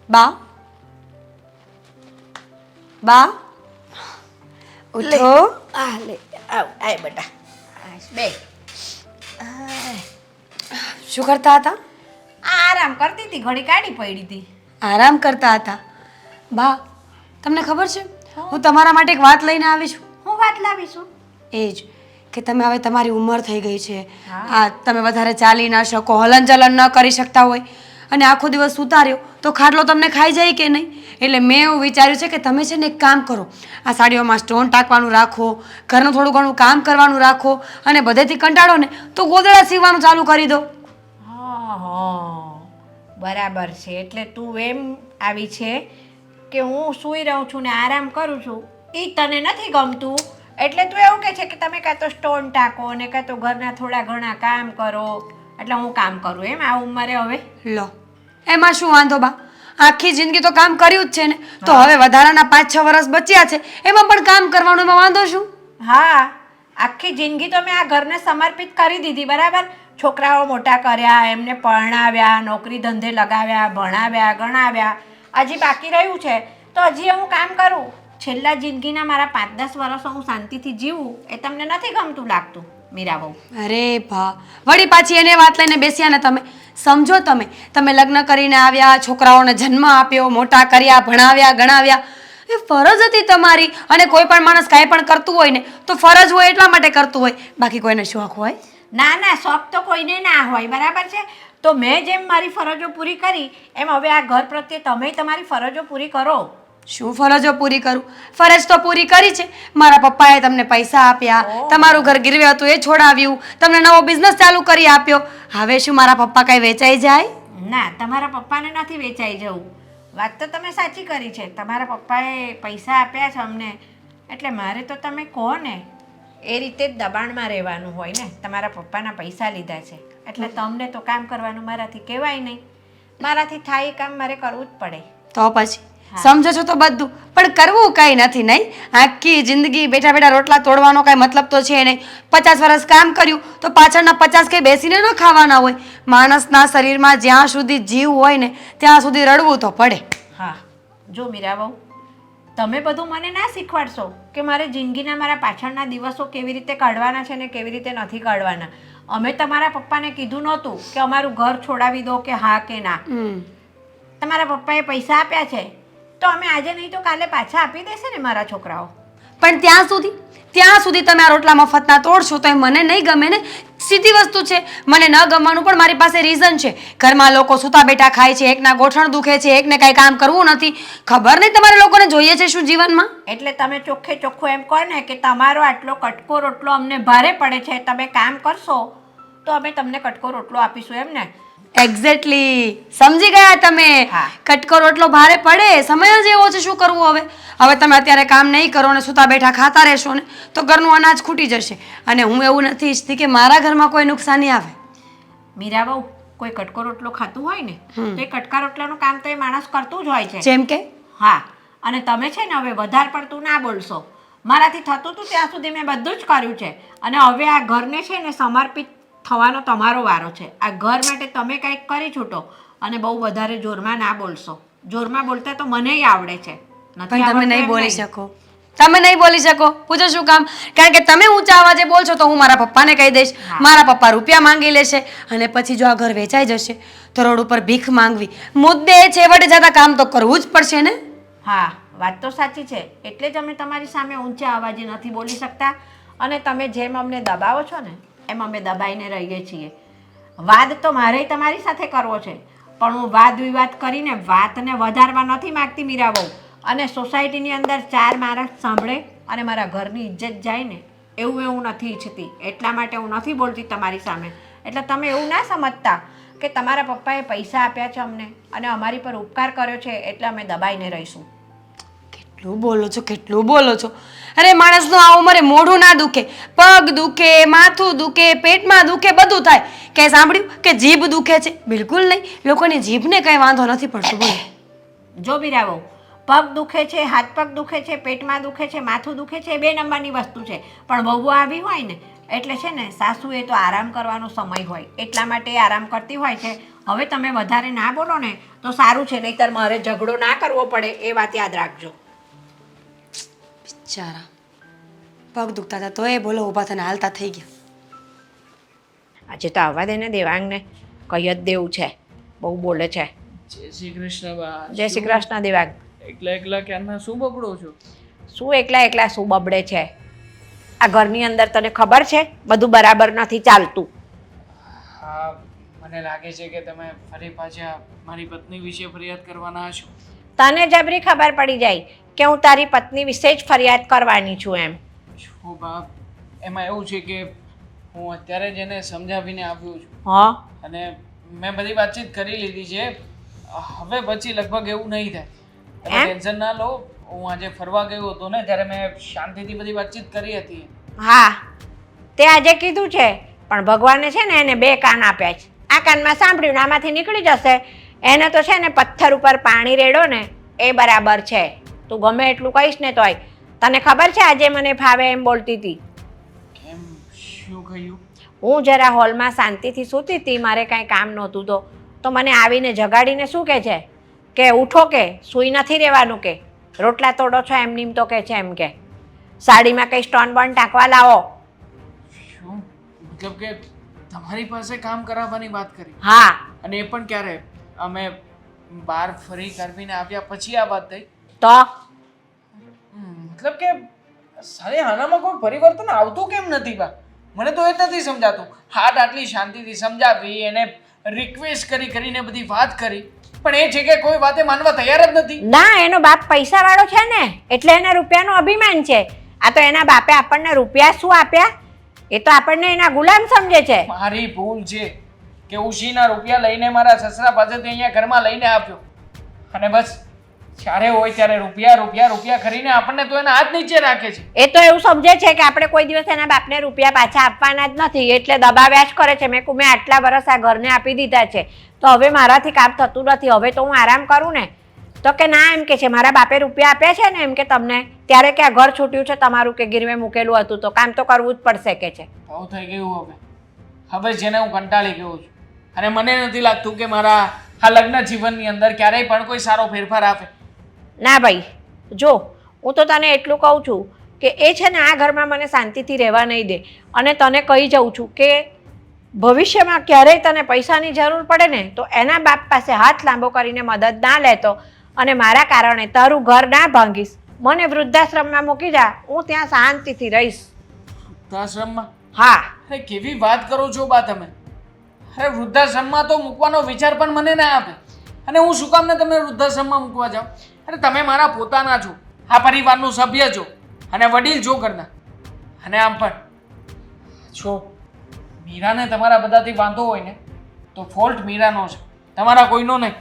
બા, બા, ઉઠો. આ લે આવ આય બેટા બે શું કરતા હતા? આરામ કરતી હતી, ઘડી કાઢી પડી હતી. આરામ કરતા હતા. બા, તમને ખબર છે હું તમારા માટે એક વાત લઈને આવી છું. હું વાત લાવીશું. એ જ કે તમે હવે તમારી ઉંમર થઈ ગઈ છે. તમે વધારે ચાલી ના શકો, હલન ચલન ન કરી શકતા હોય, અને આખો દિવસ સૂતા રહ્યો તો ખાટલો તમને ખાઈ જાય કે નહીં. એટલે મેં એવું વિચાર્યું છે કે તમે છે ને એક કામ કરો, આ સાડીઓમાં સ્ટોન ટાંકવાનું રાખો, ઘરનું થોડું ઘણું કામ કરવાનું રાખો, અને બધેથી કંટાળો ને તો ગોદડા સીવવાનું ચાલુ કરી દો. હા બરાબર છે. એટલે તું એમ આવી છે કે હું સૂઈ રહું છું ને આરામ કરું છું, એ તને નથી ગમતું, એટલે તું એવું કહે છે કે તમે કાં તો સ્ટોન ટાંકો ને કાં તો ઘરના થોડા ઘણા કામ કરો, એટલે હું કામ કરું એમ આ ઉંમરે હવે? લો, એમાં શું વાંધો બા? આખી જિંદગી તો કામ કર્યું જ છે ને, તો હવે વધારાના 5-6 વર્ષ બચ્યા છે એમાં પણ કામ કરવાનું, એમાં વાંધો શું? હા, આખી જિંદગી તો મેં આ ઘરને સમર્પિત કરી દીધી, બરાબર? છોકરાઓ મોટા કર્યા, એમને પરણાવ્યા, નોકરી ધંધે લગાવ્યા, ભણાવ્યા, ગણાવ્યા. હજી બાકી રહ્યું છે તો હજી હું કામ કરું. છેલ્લા જિંદગીના મારા 5-10 વર્ષો હું શાંતિથી જીવું, એ તમને નથી ગમતું લાગતું મીરાબહુ? અરે ભા, વળી પાછી એને વાત લઈને બેસ્યા ને તમે. સમજો, તમે લગ્ન કરીને આવ્યા, છોકરાઓને જન્મ આપ્યો, મોટા કર્યા, ભણાવ્યા, ગણાવ્યા, એ ફરજ હતી તમારી. અને કોઈ પણ માણસ કાંઈ પણ કરતું હોય ને તો ફરજ હોય એટલા માટે કરતું હોય, બાકી કોઈને શોખ હોય? ના ના, શોખ તો કોઈને ના હોય, બરાબર છે? તો મેં જેમ મારી ફરજો પૂરી કરી એમ હવે આ ઘર પ્રત્યે તમે તમારી ફરજો પૂરી કરો. શું ફરજો પૂરી કરું? ફરજ તો પૂરી કરી છે. મારા પપ્પાએ તમને પૈસા આપ્યા, તમારું ઘર ગીરવે હતું એ છોડાવ્યું, તમને નવો બિઝનેસ ચાલુ કરી આપ્યો. હવે શું મારા પપ્પા કાંઈ વેચાઈ જાય? ના, તમારા પપ્પાને નથી વેચાઈ જવું. વાત તો તમે સાચી કરી છે, તમારા પપ્પાએ પૈસા આપ્યા છે અમને, એટલે મારે તો તમે કહો ને એ રીતે જ દબાણમાં રહેવાનું હોય ને. તમારા પપ્પાના પૈસા લીધા છે એટલે તમને તો કામ કરવાનું મારાથી કહેવાય નહીં. મારાથી થાય એ કામ મારે કરવું જ પડે. તો પછી સમજો છો તો બધું, પણ કરવું કાંઈ નથી. નહીં, આખી જિંદગી બેઠા બેઠા રોટલા તોડવાનો કાંઈ મતલબ તો છે નહીં. 50 વર્ષ કામ કર્યું તો પાછળના 50 કંઈ બેસીને ન ખાવાના હોય. માણસના શરીરમાં જ્યાં સુધી જીવ હોય ને ત્યાં સુધી રડવું તો પડે. હા, જો મીરાબહુ, તમે બધું મને ના શીખવાડશો કે મારે જિંદગીના મારા પાછળના દિવસો કેવી રીતે કાઢવાના છે ને કેવી રીતે નથી કાઢવાના. અમે તમારા પપ્પાને કીધું નહોતું કે અમારું ઘર છોડાવી દો કે હા કે ના. તમારા પપ્પાએ પૈસા આપ્યા છે તો અમે આજે નહીં તો કાલે પાછા આપી દેશે ને મારા છોકરાઓ. પણ ત્યાં સુધી તમે આ રોટલા મફતના તોડશો તો એ મને નહીં ગમે ને. સીધી વસ્તુ છે, મને ન ગમવાનું પણ મારી પાસે રીઝન છે. ઘરમાં લોકો સૂતા બેઠા ખાય છે, એકના ગોઠણ દુખે છે, એકને કાંઈ કામ કરવું નથી. ખબર નહીં તમારે લોકોને જોઈએ છે શું જીવનમાં? એટલે તમે ચોખ્ખે ચોખ્ખું એમ કહો ને કે તમારો આટલો કટકો રોટલો અમને ભારે પડે છે, તમે કામ કરશો તો અમે તમને કટકો રોટલો આપીશું, એમ ને? એક્ઝેક્ટલી, સમજી ગયા તમે. કટકો રોટલો ભારે પડે, સમય જ એવો છે, શું કરવું હવે તમે અત્યારે કામ નહીં કરો ને સૂતા બેઠા ખાતા રહેશો ને તો ઘરનું અનાજ ખૂટી જશે. અને હું એવું નથી ઈચ્છતી કે મારા ઘરમાં કોઈ નુકસાની આવે. મીરાબહુ, કોઈ કટકો રોટલો ખાતું હોય ને તો એ કટકા રોટલાનું કામ તો એ માણસ કરતું જ હોય છે. જેમ કે? હા, અને તમે છે ને હવે વધારે પડતું ના બોલશો. મારાથી થતું હતું ત્યાં સુધી મેં બધું જ કર્યું છે, અને હવે આ ઘરને છે ને સમર્પિત થવાનો તમારો વારો છે. આ ઘર માટે તમે કંઈક કરી છૂટો, અને બહુ વધારે જોરમાં ના બોલશો. જોરમાં બોલતા તો મનેય આવડે છે. નથી પણ તમે આવડતું નહીં એમ બોલી નહીં. શકો, તમે નહીં બોલી શકો. પૂછો શું કામ? કારણ કે તમે ઊંચા અવાજે બોલશો તો હું મારા પપ્પાને કહી દઈશ, મારા પપ્પા રૂપિયા માંગી લેશે, અને પછી જો આ ઘર વેચાઈ જશે તો રોડ ઉપર ભીખ માંગવી, મુદ્દે છેવટે જતા કામ તો કરવું જ પડશે ને. હા, વાત તો સાચી છે. એટલે જ અમે તમારી સામે ઊંચા અવાજે નથી બોલી શકતા, અને તમે જેમ અમને દબાવો છો ને એમ અમે દબાઈને રહીએ છીએ. વાદ તો મારે તમારી સાથે કરવો છે, પણ હું વાદ વિવાદ કરીને વાતને વધારવા નથી માગતી મીરા બહુ. અને સોસાયટીની અંદર 4 માણસ સાંભળે અને મારા ઘરની ઇજ્જત જાય ને એવું નથી ઈચ્છતી. એટલા માટે હું નથી બોલતી તમારી સામે. એટલે તમે એવું ના સમજતા કે તમારા પપ્પાએ પૈસા આપ્યા છે અમને અને અમારી પર ઉપકાર કર્યો છે એટલે અમે દબાઈને રહીશું. કેટલું બોલો છો, કેટલું બોલો છો. અરે માણસનું આ ઉંમરે મોઢું ના દુખે, પગ દુખે, માથું દુખે, પેટમાં દુખે, બધું થાય. કે સાંભળ્યું કે જીભ દુખે છે? બિલકુલ નહીં, લોકોની જીભને કંઈ વાંધો નથી પડતો. બોલો. જો બિરાવો, પગ દુખે છે, હાથ પગ દુખે છે, પેટમાં દુખે છે, માથું દુખે છે, એ 2 નંબરની વસ્તુ છે. પણ વહુ આવી હોય ને એટલે છે ને સાસુએ તો આરામ કરવાનો સમય હોય, એટલા માટે એ આરામ કરતી હોય છે. હવે તમે વધારે ના બોલો ને તો સારું છે, નહીંતર મારે ઝઘડો ના કરવો પડે, એ વાત યાદ રાખજો. બિચારા પગ દુખતા હતા તો એ બોલો ઊભા થઈને હાલતા થઈ ગયા. આજે તો આવવા દે ને દેવાંગને, કહી જ દેવું છે, બહુ બોલે છે. જય શ્રી કૃષ્ણ બા. જય શ્રી કૃષ્ણ દેવાંગ. એકલા એકલા ક્યારના શું બગડો છો? શું એકલા શું બબડે છે? આ ઘરની અંદર તને ખબર છે બધું બરાબર નથી ચાલતું. હા, મને લાગે છે કે તમે ફરી પાછા મારી પત્ની વિશે ફરિયાદ કરવાના હશો. તને જબરી ખબર પડી જાય કે હું તારી પત્ની વિશે જ ફરિયાદ કરવાની છું એમ. છો બાપ, એમાં એવું છે કે હું અત્યારે જ એને સમજાવીને આવ્યો છું હા, અને મેં બધી વાતચીત કરી લીધી છે. હવે પછી લગભગ એવું નહીં થાય. તમે એમ? ટેન્શન ના લો. હું આજે ફરવા ગયો હતો ને ત્યારે મેં શાંતિથી બધી વાતચીત કરી હતી. હા, તે આજે કીધું છે, પણ ભગવાને છે ને એને 2 કાન આપ્યા છે. આ કાનમાં સાંભળ્યું ને આમાંથી નીકળી જશે. એને તો છે ને પથ્થર ઉપર પાણી રેડો ને એ બરાબર છે. તું ગમે એટલું કહીશ ને તોય. તને ખબર છે આજે મને ફાવે એમ બોલતી હતી. કેમ, શું કહ્યું? હું જરા હોલમાં શાંતિથી સૂતી હતી, મારે કાંઈ કામ નહોતું તો મને આવીને જગાડીને શું કહે છે કે ઉઠો, કે સૂઈ નથી રહેવાનું, કે રોટલા તોડો છો એમ નીમ તો કહે છે એમ કે સાડીમાં કંઈ સ્ટોન બોન ટાંકવા લાવો. શું મતલબ કે તમારી પાસે કામ કરાવવાની વાત કરી? હા, અને એ પણ ક્યારે? અમે બહાર ફરી કરવીને આવ્યા પછી આ વાત થઈ? તો મતલબ કે સારી આનામાં કોઈ પરિવર્તન આવતું કેમ નથી બા? મને તો એ જ નથી સમજાતું. હાથ આટલી શાંતિથી સમજાવી, એને રિક્વેસ્ટ કરીને બધી વાત કરી, પણ એ છે કે કોઈ વાતે માનવા તૈયાર જ નથી. ના, એનો બાપ પૈસાવાળો છે ને એટલે એને રૂપિયાનો અભિમાન છે. આ તો એના બાપે આપણને રૂપિયા શું આપ્યા, એ તો આપણને એના ગુલામ સમજે છે. મારી ભૂલ છે કે ઉશીના રૂપિયા લઈને મારા સસરા પાસેથી અહીંયા ઘરમાં લઈને આવ્યો, અને બસ જ્યારે હોય ત્યારે રૂપિયા રૂપિયા રૂપિયા કરીને આપણને તો એના હાથ નીચે રાખે છે. એ તો એવું સમજે છે કે આપણે કોઈ દિવસ એના બાપને રૂપિયા પાછા આપવાના જ નથી, એટલે દબાવ્યા જ કરે છે. મેં આટલા વર્ષ આ ઘરને આપી દીધા છે તો હવે મારાથી કામ થતું નથી, હવે તો હું આરામ કરું ને. તો કે ના, એમ કે છે મારા બાપે રૂપિયા આપ્યા છે ને એમ કે તમને, ત્યારે કે આ ઘર છૂટ્યું છે તમારું, કે ગીરવે મૂકેલું હતું તો કામ તો કરવું જ પડશે કે છે. આવું થઈ ગયું. હવે જેને હું કંટાળી ગયો છું, અને મને નથી લાગતું કે મારા આ લગ્ન જીવનની અંદર ક્યારેય પણ કોઈ સારો ફેરફાર આવે. ના ભાઈ, જો હું તો તને એટલું કહું છું કે એ છે ને આ ઘરમાં મને શાંતિથી રહેવા નહીં દે. અને તને કહી જાઉં છું કે ભવિષ્યમાં ક્યારેય તને પૈસાની જરૂર પડે ને તો એના બાપ પાસે હાથ લાંબો કરીને મદદ ના લેતો, અને મારા કારણે તારું ઘર ના ભાંગીશ. મને વૃદ્ધાશ્રમમાં મૂકી જા, હું ત્યાં શાંતિથી રહીશ. વૃદ્ધાશ્રમમાં? હા. અરે કેવી વાત કરો છો બા તમે? અરે વૃદ્ધાશ્રમમાં તો મૂકવાનો વિચાર પણ મને ના આપે, અને હું શું કામ ને તમે વૃદ્ધાશ્રમમાં મૂકવા જાઉં? અરે તમે મારા પોતાના છો, આ પરિવારનું સભ્ય છો, અને વડીલ છો ઘરના. અને આમ પણ છો, મીરાને તમારા બધાથી વાંધો હોય ને તો ફોલ્ટ મીરાનો છે, તમારા કોઈનો નહીં.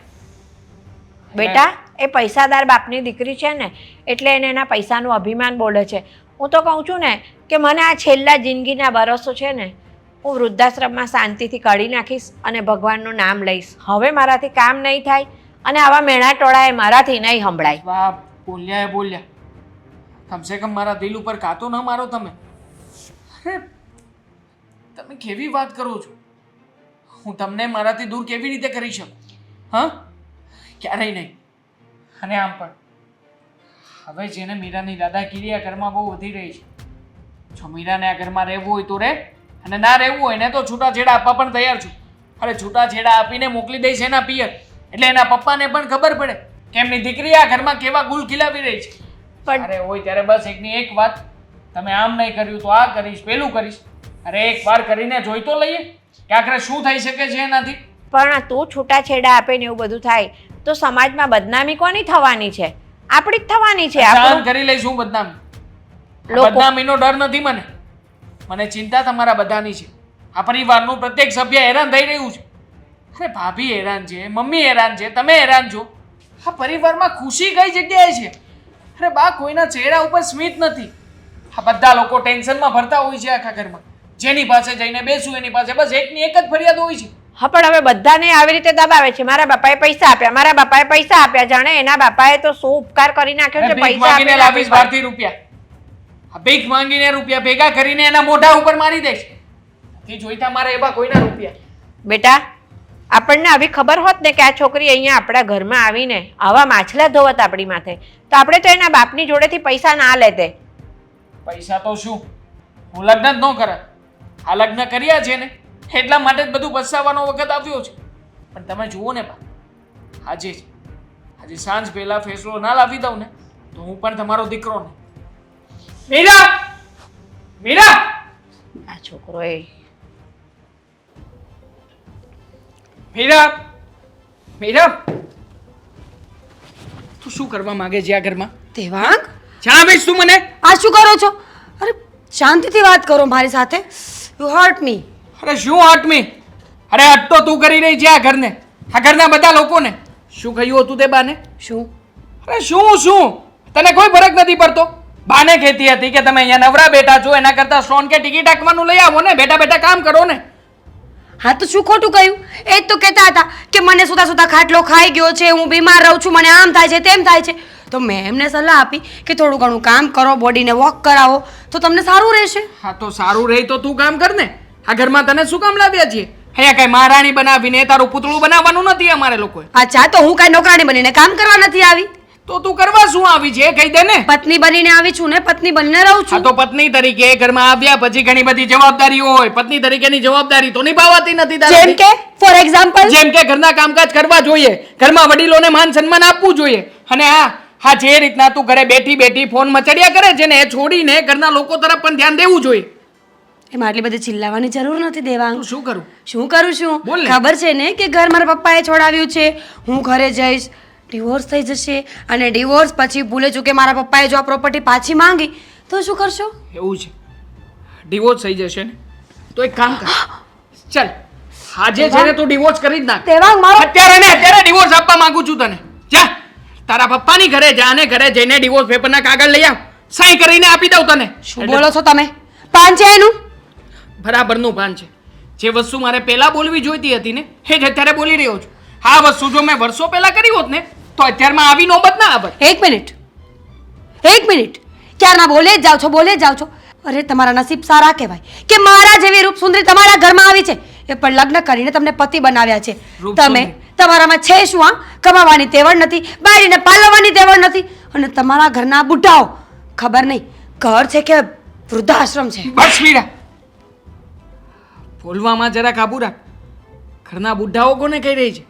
બેટા, એ પૈસાદાર બાપની દીકરી છે ને એટલે એને એના પૈસાનું અભિમાન બોલે છે. હું તો કહું છું ને કે મને આ છેલ્લા જિંદગીના વર્ષો છે ને હું વૃદ્ધાશ્રમમાં શાંતિથી કાઢી નાખીશ અને ભગવાનનું નામ લઈશ. હવે મારાથી કામ નહીં થાય, અને આવા મેણા ટોળાએ મારાથી નહીં સંભળાય. વાહ, બોલ્યા એ બોલ્યા. કમસે કમ મારા દિલ ઉપર કાંતો ન મારો તમે. અરે તમે કેવી વાત કરો છો? હું તમને મારાથી દૂર કેવી રીતે કરી શકું? હા, ક્યારેય નહીં. અને આમ પણ હવે જેને મીરાની દાદાગીરી આ ઘરમાં બહુ વધી રહી છે. જો મીરાને આ ઘરમાં રહેવું હોય તો રહે, અને ના રહેવું હોય ને તો છૂટાછેડા આપવા પણ તૈયાર છું. અરે છૂટાછેડા આપીને મોકલી દઈશ એના પિયર, એટલે એના પપ્પાને પણ ખબર પડે કે એમની દીકરી આ ઘરમાં કેવા ગુલ ખીલાવી રહી છે. પણ અરે હોય ત્યારે બસ એકની એક વાત, તમે આમ નહીં કર્યું તો આ કરીશ, પેલું કરીશ. અરે એક વાર કરીને જોઈ તો લઈએ કે આખરે શું થઈ શકે છે એનાથી. પણ તું છૂટાછેડા આપે ને એવું બધું થાય તો સમાજમાં બદનામી કોની થવાની છે? આપણી જ થવાની છે. સહન આપણું કરી લઈશું બદનામી. લોકો- બદનામીનો ડર નથી મને. મને ચિંતા તમારા બધાની છે. આ પરિવારનું પ્રત્યેક સભ્ય હેરાન થઈ રહ્યું છે. અરે ભાભી હેરાન છે, મમ્મી હેરાન છે, તમે હેરાન છો. આ પરિવારમાં ખુશી કઈ જગ્યાએ છે? અરે બા, કોઈના ચહેરા ઉપર સ્મિત નથી. આ બધા લોકો ટેન્શનમાં ભરતા હોય છે આખા ઘરમાં. જેની પાસે જઈને બેસું એની પાસે બસ એકની એક જ ફરિયાદ હોય છે. હા, પણ હવે બધાને આવી રીતે દબાવે છે. મારા બાપાએ પૈસા આપ્યા, મારા બાપાએ પૈસા આપ્યા. જાણે એના બાપાએ તો શું ઉપકાર કરી નાખ્યો છે. ભીખ પૈસા માંગીને આપીને લાવીશ બહારથી રૂપિયા. આ ભીખ માંગીને રૂપિયા ભેગા કરીને એના મોઢા ઉપર મારી દઈશ. નથી જોઈતા મારે એવા કોઈના રૂપિયા. બેટા, આપણને આવી ખબર હોત ને કે આ છોકરી અહીંયા આપણા ઘરમાં આવીને આવા માછલા ધોવત આપણી માથે, તો આપણે તો એના બાપની જોડેથી પૈસા ના લેતે. પૈસા તો શું, હું લગ્ન જ ન કરા. આ લગ્ન કર્યા છે ને એટલા માટે જ બધું પસ્તાવાનો વખત આવ્યો છે. પણ તમે જુઓ ને બા, આજે સાંજ પહેલા ફેસલો ના લાવી દઉં ને તો હું પણ તમારો દીકરો ને. મીરા, મીરા, આ છોકરોએ મીરા, મીરા, તું શું કરવા માંગે છે આ ઘરમાં? દેવાંગ, જ્યાં આવીશ તું મને. આ શું કરો છો? અરે શાંતિથી વાત કરો મારી સાથે. You hurt me. અરે શું આટમી? અરે અટતો તું કરી રહી છે આ ઘરને, આ ઘરના બધા લોકોને. શું કહ્યું હતું તે બાને? શું? અરે શું તને કોઈ ફરક નથી પડતો? બાને કહેતી હતી કે તમે અહીંયા નવરા બેઠા છો, એના કરતા સ્ટોન કે ટિકિટ આંકવાનું લઈ આવો ને, બેઠા બેઠા કામ કરો ને. હા તો શું ખોટું કહ્યું? એ જ તો કહેતા હતા કે મને સુતા સુતા ખાટલો ખાઈ ગયો છે, હું બીમાર રહું છું, મને આમ થાય છે તેમ થાય છે. તો મેં એમને સલાહ આપી કે થોડું ઘણું કામ કરો, બોડીને વોક કરાવો તો તમને સારું રહેશે. હા તો સારું રહે તો તું કામ કર ને. આ ઘરમાં તને શું કામ લાવ્યા છીએ? અહીંયા કઈ મહારાણી બનાવીને તારું પૂતળું બનાવવાનું નથી અમારે લોકોએ. અચ્છા, તો હું કાંઈ નોકરાણી બનીને કામ કરવા નથી આવી. તો તું કરવા શું આવી છે એ કહી દે ને. પત્ની બનીને આવી છું ને, પત્ની બનીને રહું હા છું. તો પત્ની તરીકે ઘરમાં આવ્યા પછી ઘણી બધી જવાબદારીઓ હોય. પત્ની તરીકેની જવાબદારી તો નિભાવાતી નથી જેમ તારાથી. કે ફોર એક્ઝામ્પલ જેમ કે ઘરના કામકાજ કરવા જોઈએ, ઘરમાં વડીલોને માન સન્માન આપવું જોઈએ. અને હા જે રીતના તું ઘરે બેઠી બેઠી ફોન મચડ્યા કરે છે ને એ છોડીને ઘરના લોકો તરફ પણ ધ્યાન દેવું જોઈએ. એમાં આટલી બધી ચિલ્લાવાની જરૂર નથી દેવાંગ. તું શું કરું? શું કરું છું? બોલ ને. ખબર છે ને કે ઘર મારા પપ્પાએ છોડાવ્યું છે. હું ઘરે જઈશ, ડિવોર્સ થઈ જશે, અને ડિવોર્સ પછી ભૂલે ચૂકે મારા પપ્પાએ જો આ પ્રોપર્ટી પાછી માંગી તો શું કરશો? એવું છે, ડિવોર્સ થઈ જશે ને તો એક કામ કર, ચાલ આજે છે ને તું ડિવોર્સ કરી જ નાખ. દેવાંગ, મારો અત્યારે ડિવોર્સ આપવા માંગુ છું તને. જા તારા પપ્પાની ઘરે જા અને ઘરે જઈને ડિવોર્સ પેપરના કાગળ લઈ આવ, સહી કરીને આપી દઉં તને. શું બોલો છો તમે? પાન છે એનું? બરાબરનું ભાન છે. જે વસ્તુ મારે પહેલા બોલવી જોઈતી હતી ને એ જ અત્યારે બોલી રહ્યો છું. આ વસ્તુ જો મેં વર્ષો પહેલા કરી હોત ને તો અત્યારમાં આવી નોબત ના આવત. એક મિનિટ, ક્યારના બોલે જ જાઓ છો, બોલે જ જાઓ છો. અરે તમારા નસીબ સારા કહેવાય કે મારા જેવી રૂપસુંદરી તમારા ઘરમાં આવી છે. એ પણ લગ્ન કરીને તમને પતિ બનાવ્યા છે. રૂપસુંદરી. તમે તમારામાં છે શું? આ કમાવાની તેવડ નથી, બાયડીને પાલવવાની તેવડ નથી, અને તમારા ઘરના બુઢાઓ ખબર નહીં ઘર છે કે વૃદ્ધાશ્રમ છે. બસ વીરા, બોલવામાં જરા કાબુ રાખ. ઘરના બુઢાઓ કોને કહી રહી છે?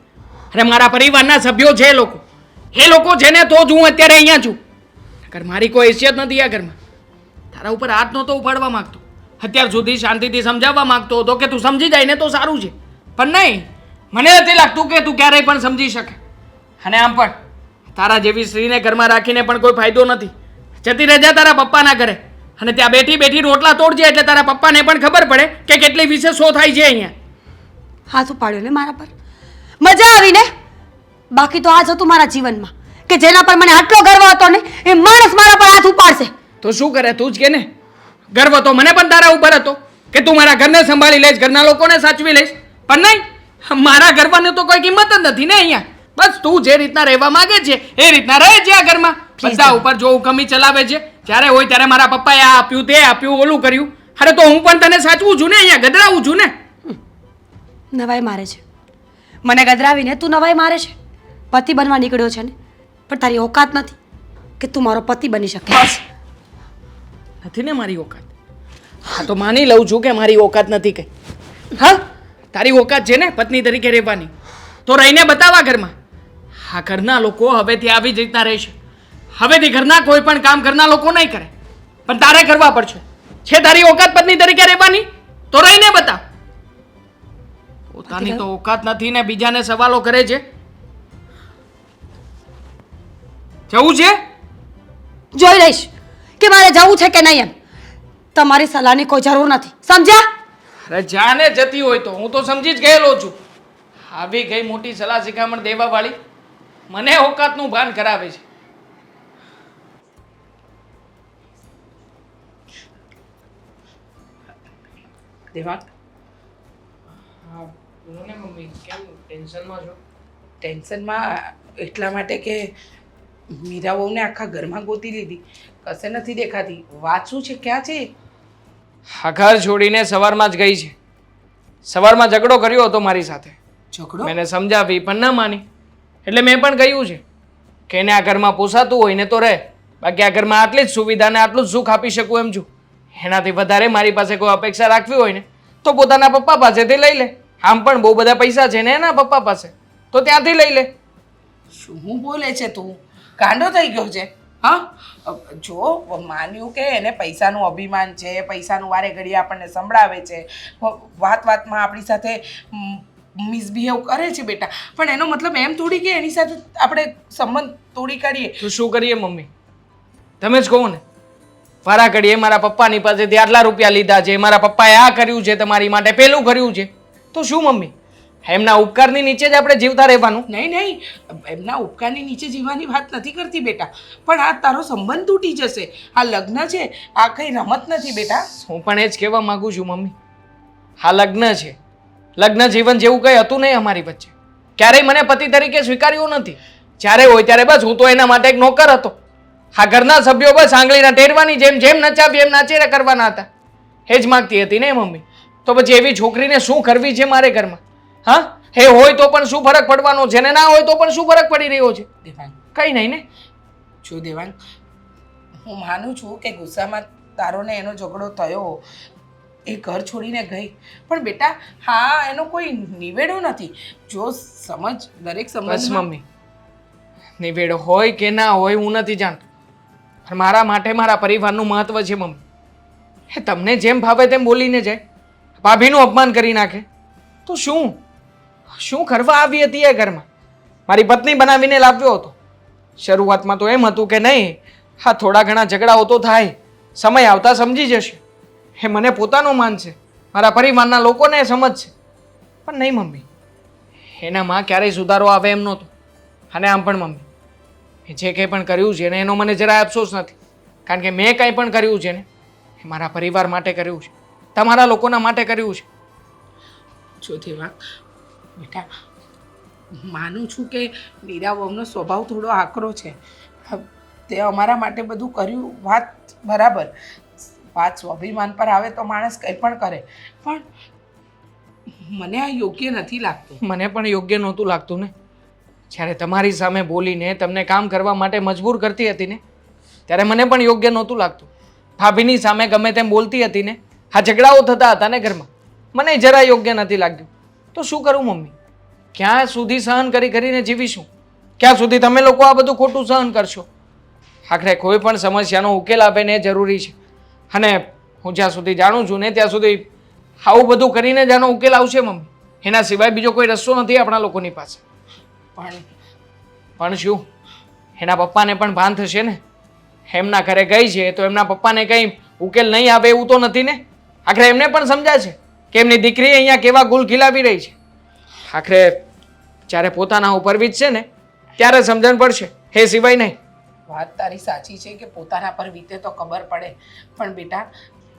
અરે મારા પરિવારના સભ્યો છે એ લોકો છે ને તો જ હું અત્યારે અહીંયા છું. અગર મારી કોઈ હેસિયત નથી આ ઘરમાં. તારા ઉપર હાથ નહોતો ઉપાડવા માંગતો, અત્યાર સુધી શાંતિથી સમજાવવા માંગતો હતો કે તું સમજી જાય ને તો સારું છે. પણ નહીં, મને નથી લાગતું કે તું ક્યારેય પણ સમજી શકે. અને આમ પણ તારા જેવી સ્ત્રીને ઘરમાં રાખીને પણ કોઈ ફાયદો નથી. જતી રહેજા તારા પપ્પાના ઘરે, અને ત્યાં બેઠી બેઠી રોટલા તોડજે એટલે તારા પપ્પાને પણ ખબર પડે કે કેટલી વિશે શો થાય છે અહીંયા. હાથ ઉપાડ્યો ને મારા પર, મજા આવી ને? બાકી તો આ જ હતું મારા જીવનમાં કે જેના પર મને આટલો ગર્વ હતો ને એ માણસ મારા પર હાથ ઉપાડશે. તો શું કરે તું જ કે ને. ગર્વ તો મને પણ તારા ઉપર હતો કે તું મારા ઘરને સંભાળી લઈશ, ઘરના લોકોને સાચવી લઈશ. પણ નહીં, મારા ગર્વની તો કોઈ કિંમત જ નથી ને અહીંયા. બસ તું જે રીતના રહેવા માંગે છે એ રીતના રહે છે આ ઘરમાં. બધા ઉપર જો હુકમી ચલાવે છે, જ્યારે હોય ત્યારે મારા પપ્પાએ આ આપ્યું, તે આપ્યું, ઓલું કર્યું. અરે તો હું પણ તને સાચવું છું ને, અહીંયા ગધરાવું છું ને. નવાઈ મારે છે મને ગદરાવીને, તું નવાઈ મારે છે. પતિ બનવા નીકળ્યો છે ને, પણ તારી ઓકાત નથી કે તું મારો પતિ બની શકે બસ નથી ને મારી ઓકાત. હા તો માની લઉં છું કે મારી ઓકાત નથી કઈ. હા તારી ઓકાત છે ને પત્ની તરીકે રહેવાની, તો રહીને બતાવા ઘરમાં. હા ઘરના લોકો હવેથી આવી જ રીતના રહેશે. હવેથી ઘરના કોઈ પણ કામ ઘરના લોકો નહીં કરે, પણ તારે કરવા પડશે. છે તારી ઓકાત પત્ની તરીકે રહેવાની, તો રહીને બતાવ. પોતાની તો ઓકાત નથી ને બીજાને સવાલો કરે છે. જવું છે? જોઈ લઈશ કે મારે જવું છે કે નહીં એમ. તમારી સલાહની કોઈ જરૂર નથી, સમજ્યા? અરે જાને જતી હોય તો હું તો સમજી જ ગયેલો છું. આવી ગઈ મોટી સલાહ શિખામણ દેવા વાળી, મને ઓકાતનું ભાન કરાવે છે. દેવાંગ, હા બોલો ને મમ્મી, કેમ ટેન્શનમાં છો? ટેન્શનમાં એટલા માટે કે મીરા વહુને આખા ઘરમાં ગોતી લીધી, કશે નથી દેખાતી. વાત શું છે, ક્યાં છે? હા ઘર છોડીને સવારમાં જ ગઈ છે. સવારમાં ઝઘડો કર્યો હતો મારી સાથે. ઝઘડો? મેં સમજાવી પણ ન માની, એટલે મેં પણ કહ્યું છે કે એને આ ઘરમાં પોસાતું હોય ને તો રહે, બાકી આ ઘરમાં આટલી જ સુવિધા ને આટલું જ સુખ આપી શકું એમ છું. એનાથી વધારે મારી પાસે કોઈ અપેક્ષા રાખવી હોય ને તો પોતાના પપ્પા પાસેથી લઈ લે. આમ પણ બહુ બધા પૈસા છે ને એના પપ્પા પાસે, તો ત્યાંથી લઈ લે. શું બોલે છે તું? ગાંડો થઈ ગયો છે? હા, જો માન્યું કે એને પૈસાનું અભિમાન છે, પૈસાનું વારે ઘડી આપણને સંભળાવે છે, વાત વાતમાં આપણી સાથે મિસબિહેવ કરે છે બેટા, પણ એનો મતલબ એમ થોડી કે એની સાથે આપણે સંબંધ તોડી કાઢીએ. તો શું કરીએ મમ્મી, તમે જ કહો ને. વારા ઘડીએ મારા પપ્પાની પાસેથી આટલા રૂપિયા લીધા છે, મારા પપ્પાએ આ કર્યું છે તમારી માટે, પેલું કર્યું છે, તો શું મમ્મી એમના ઉપકારની નીચે જ આપણે જીવતા રહેવાનું? નહીં નહીં, એમના ઉપકારની નીચે જીવવાની વાત નથી કરતી બેટા, પણ આ તારો સંબંધ તૂટી જશે. આ લગ્ન છે, આ કઈ રમત નથી બેટા. હું પણ એ જ કહેવા માંગુ છું મમ્મી. આ લગ્ન છે, લગ્ન જીવન જેવું કંઈ હતું નહીં અમારી વચ્ચે. ક્યારેય મને પતિ તરીકે સ્વીકાર્યો નથી. જ્યારે હોય ત્યારે બસ હું તો એના માટે એક નોકર હતો. આ ઘરના સભ્યો બસ આંગળીના ટેરવાની જેમ જેમ નચાવી એમ નાચેરા કરવાના હતા. એ જ માગતી હતી ને મમ્મી. તો પછી એવી છોકરીને શું કરવી છે મારે ઘરમાં? હા, એ હોય તો પણ શું ફરક પડવાનો છે, ને ના હોય તો પણ શું ફરક પડી રહ્યો છે? દેવાંગ, કઈ નહીં ને. જો દેવાંગ, હું માનું છું કે ગુસ્સામાં તારો ને એનો ઝઘડો થયો, એ ઘર છોડીને ગઈ, પણ બેટા હા એનો કોઈ નિવેડો નથી. જો સમજ, દરેક બસ સમજ મમ્મી, નિવેડો હોય કે ના હોય હું નથી જાણતો, પણ મારા માટે મારા પરિવારનું મહત્વ છે મમ્મી. એ તમને જેમ ભાવે તેમ બોલીને જાય, ભાભીનું અપમાન કરી નાખે, તો શું શું કરવા આવી હતી એ ઘરમાં? મારી પત્ની બનાવીને લાવ્યો હતો. શરૂઆતમાં તો એમ હતું કે નહીં, હા થોડા ઘણા ઝઘડાઓ તો થાય, સમય આવતા સમજી જશે. એ મને પોતાનો માન છે, મારા પરિવારના લોકોને સમજ છે, પણ નહીં મમ્મી, એનામાં ક્યારેય સુધારો આવે એમ નહોતો. અને આમ પણ મમ્મી, એ જે કંઈ પણ કર્યું છે ને એનો મને જરાય અફસોસ નથી, કારણ કે મેં કંઈ પણ કર્યું છે ને એ મારા પરિવાર માટે કર્યું છે, તમારા લોકોના માટે કર્યું છે. જો દેવાંગ બેટા, માનું છું કે મીરા વહુનો સ્વભાવ થોડો આકરો છે, તે અમારા માટે બધું કર્યું, વાત બરાબર. વાત સ્વાભિમાન પર આવે તો માણસ કંઈ પણ કરે, પણ મને આ યોગ્ય નથી લાગતું. મને પણ યોગ્ય નહોતું લાગતું ને. જ્યારે તમારી સામે બોલીને તમને કામ કરવા માટે મજબૂર કરતી હતી ને, ત્યારે મને પણ યોગ્ય નહોતું લાગતું. ભાભીની સામે ગમે તેમ બોલતી હતી ને, આ ઝઘડાઓ થતા હતા ને ઘરમાં, મને જરા યોગ્ય નથી લાગ્યું. તો શું કરું મમ્મી? ક્યાં સુધી સહન કરીને જીવીશું? ક્યાં સુધી તમે લોકો આ બધું ખોટું સહન કરશો? આખરે કોઈ પણ સમસ્યાનો ઉકેલ આપે ને એ જરૂરી છે, અને હું જ્યાં સુધી જાણું છું ને ત્યાં સુધી આવું બધું કરીને જ આનો ઉકેલ આવશે મમ્મી. એના સિવાય બીજો કોઈ રસ્તો નથી આપણા લોકોની પાસે. પણ શું, એના પપ્પાને પણ ભાન થશે ને? એમના ઘરે ગઈ છે તો એમના પપ્પાને કંઈ ઉકેલ નહીં આવે એવું તો નથી ને? આખરે એમને પણ સમજાય છે કે એમની દીકરી અહીંયા કેવા ગુલ ખીલાવી રહી છે. આખરે જ્યારે પોતાના ઉપર વીતશે ને ત્યારે સમજણ પડશે, એ સિવાય નહીં. વાત તારી સાચી છે કે પોતાના પર વીતે તો ખબર પડે, પણ બેટા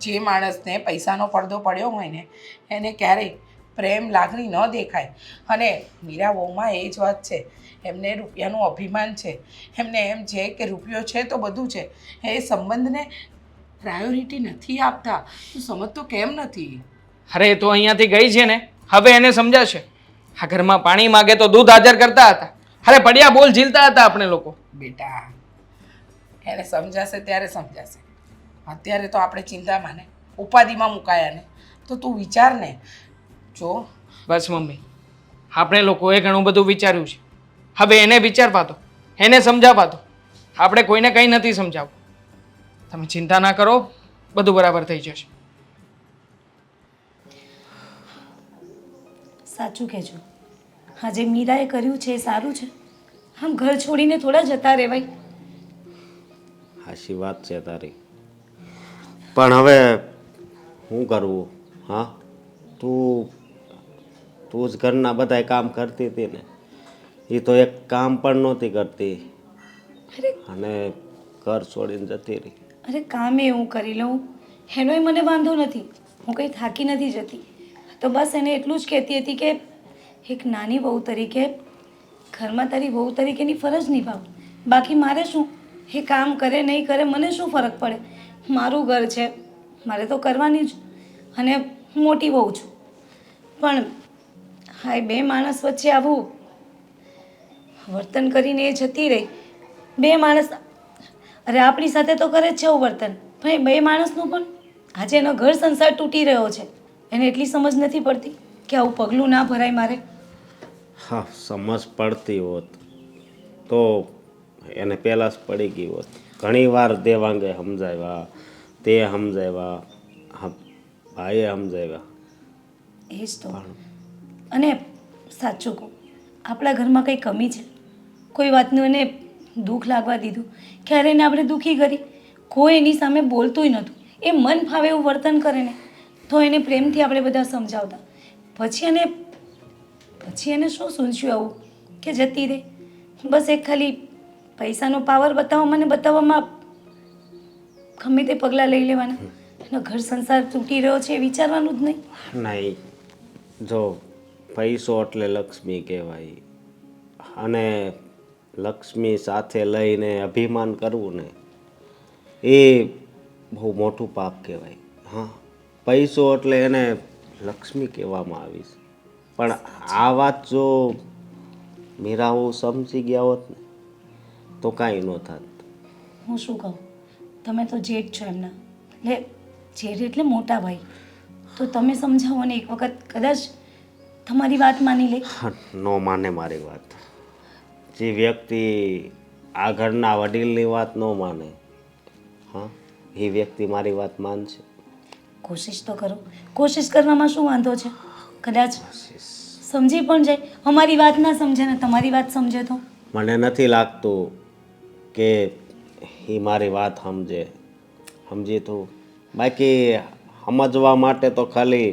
જે માણસને પૈસાનો પડદો પડ્યો હોય ને એને ક્યારેય પ્રેમ લાગણી ન દેખાય. અને મીરા વહુમાં એ જ વાત છે, એમને રૂપિયાનું અભિમાન છે, એમને એમ છે કે રૂપિયો છે તો બધું છે. એ સંબંધને પ્રાયોરિટી નથી આપતા. તું સમજતો કેમ નથી? અરે તો અહીંયાથી ગઈ છે ને, હવે એને સમજાશે. આ ઘરમાં પાણી માગે તો દૂધ હાજર કરતા હતા, અરે પડ્યા બોલ ઝીલતા હતા આપણે લોકો. બેટા એને સમજાશે ત્યારે સમજાશે. અત્યારે તો આપણે ચિંતામાં ને ઉપાધિમાં મુકાયા ને. તો તું વિચાર ને. જો બસ મમ્મી, આપણે લોકોએ ઘણું બધું વિચાર્યું છે. હવે એને વિચારવા દો, એને સમજાવવા દો. આપણે કોઈને કંઈ નથી સમજાવવું. તમે ચિંતા ના કરો, બધું બરાબર થઈ જશે. સાચું કહેજો, હા જે મીરાએ કર્યું છે એ સારું છે. આમ ઘર છોડીને થોડા જતા રહેવાય. સાચી વાત છે તારી, પણ હવે શું કરવું? હા, તું તું જ ઘરના બધાય કામ કરતી હતી ને, એ તો એક કામ પણ નહોતી કરતી અરે અને ઘર છોડીને જતી રહી. અરે કામે હું કરી લઉં, એનોય મને વાંધો નથી. હું કંઈ થાકી નથી જતી. તો બસ એને એટલું જ કહેતી હતી કે એક નાની વહુ તરીકે ઘરમાં તારી વહુ તરીકેની ફરજ નિભાવ. બાકી મારે શું, એ કામ કરે નહીં કરે મને શું ફરક પડે? મારું ઘર છે, મારે તો કરવાની જ. અને હું મોટી વહુ છું. પણ હા, એ બે માણસ વચ્ચે આવું વર્તન કરીને એ જતી રહી. બે માણસ, અરે આપણી સાથે તો કરે જ છે એવું વર્તન, પણ એ બે માણસનું પણ આજે એનો ઘર સંસાર તૂટી રહ્યો છે. એને એટલી સમજ નથી પડતી કે આવું પગલું ના ભરાય મારે. હા, સમજ પડતી હોત તો એને પહેલાં જ પડી ગઈ હોત. ઘણી વાર દેવાંગે સમજાવ્યા, તે સમજાવ્યા, હા ભાઈએ સમજાવ્યા. એ જ તો. અને સાચું કહું, આપણા ઘરમાં કંઈ કમી છે? કોઈ વાતનું એને દુઃખ લાગવા દીધું? ક્યારે એને આપણે દુઃખી કરી? કોઈ એની સામે બોલતુંય નહોતું. એ મન ફાવે એવું વર્તન કરે ને તો એને પ્રેમથી આપણે બધા સમજાવતા. પછી એને શું સૂંચ્યું આવું કે જતી રહે? બસ એક ખાલી પૈસાનો પાવર બતાવવામાં ગમે તે પગલાં લઈ લેવાના. એનો ઘર સંસાર તૂટી રહ્યો છે એ વિચારવાનું જ નહીં. નહીં, જો પૈસો એટલે લક્ષ્મી કહેવાય, અને લક્ષ્મી સાથે લઈને અભિમાન કરવું ને એ બહુ મોટું પાપ કહેવાય. હા, પૈસો એટલે એને લક્ષ્મી કહેવામાં આવી છે. પણ આ વાત જો મીરાઓ સમજી ગયા હોત ને તો કાંઈ ન થાત. હું શું કહું, તમે તો જેઠ છો એમના, એટલે જેઠ એટલે મોટા ભાઈ. તો તમે સમજાવો ને એક વખત, કદાચ તમારી વાત માની લે. ન માને મારી વાત. જે વ્યક્તિ આ ઘરના વડીલની વાત ન માને, હા, એ વ્યક્તિ મારી વાત માનશે. કોશિશ તો કરો. કોશિશ કરવામાં શું વાંધો છે? કદાચ સમજી પણ જાય. અમારી વાત ના સમજે ને તમારી વાત સમજે તો? મને નથી લાગતું કે એ મારી વાત સમજી તું. બાકી સમજવા માટે તો ખાલી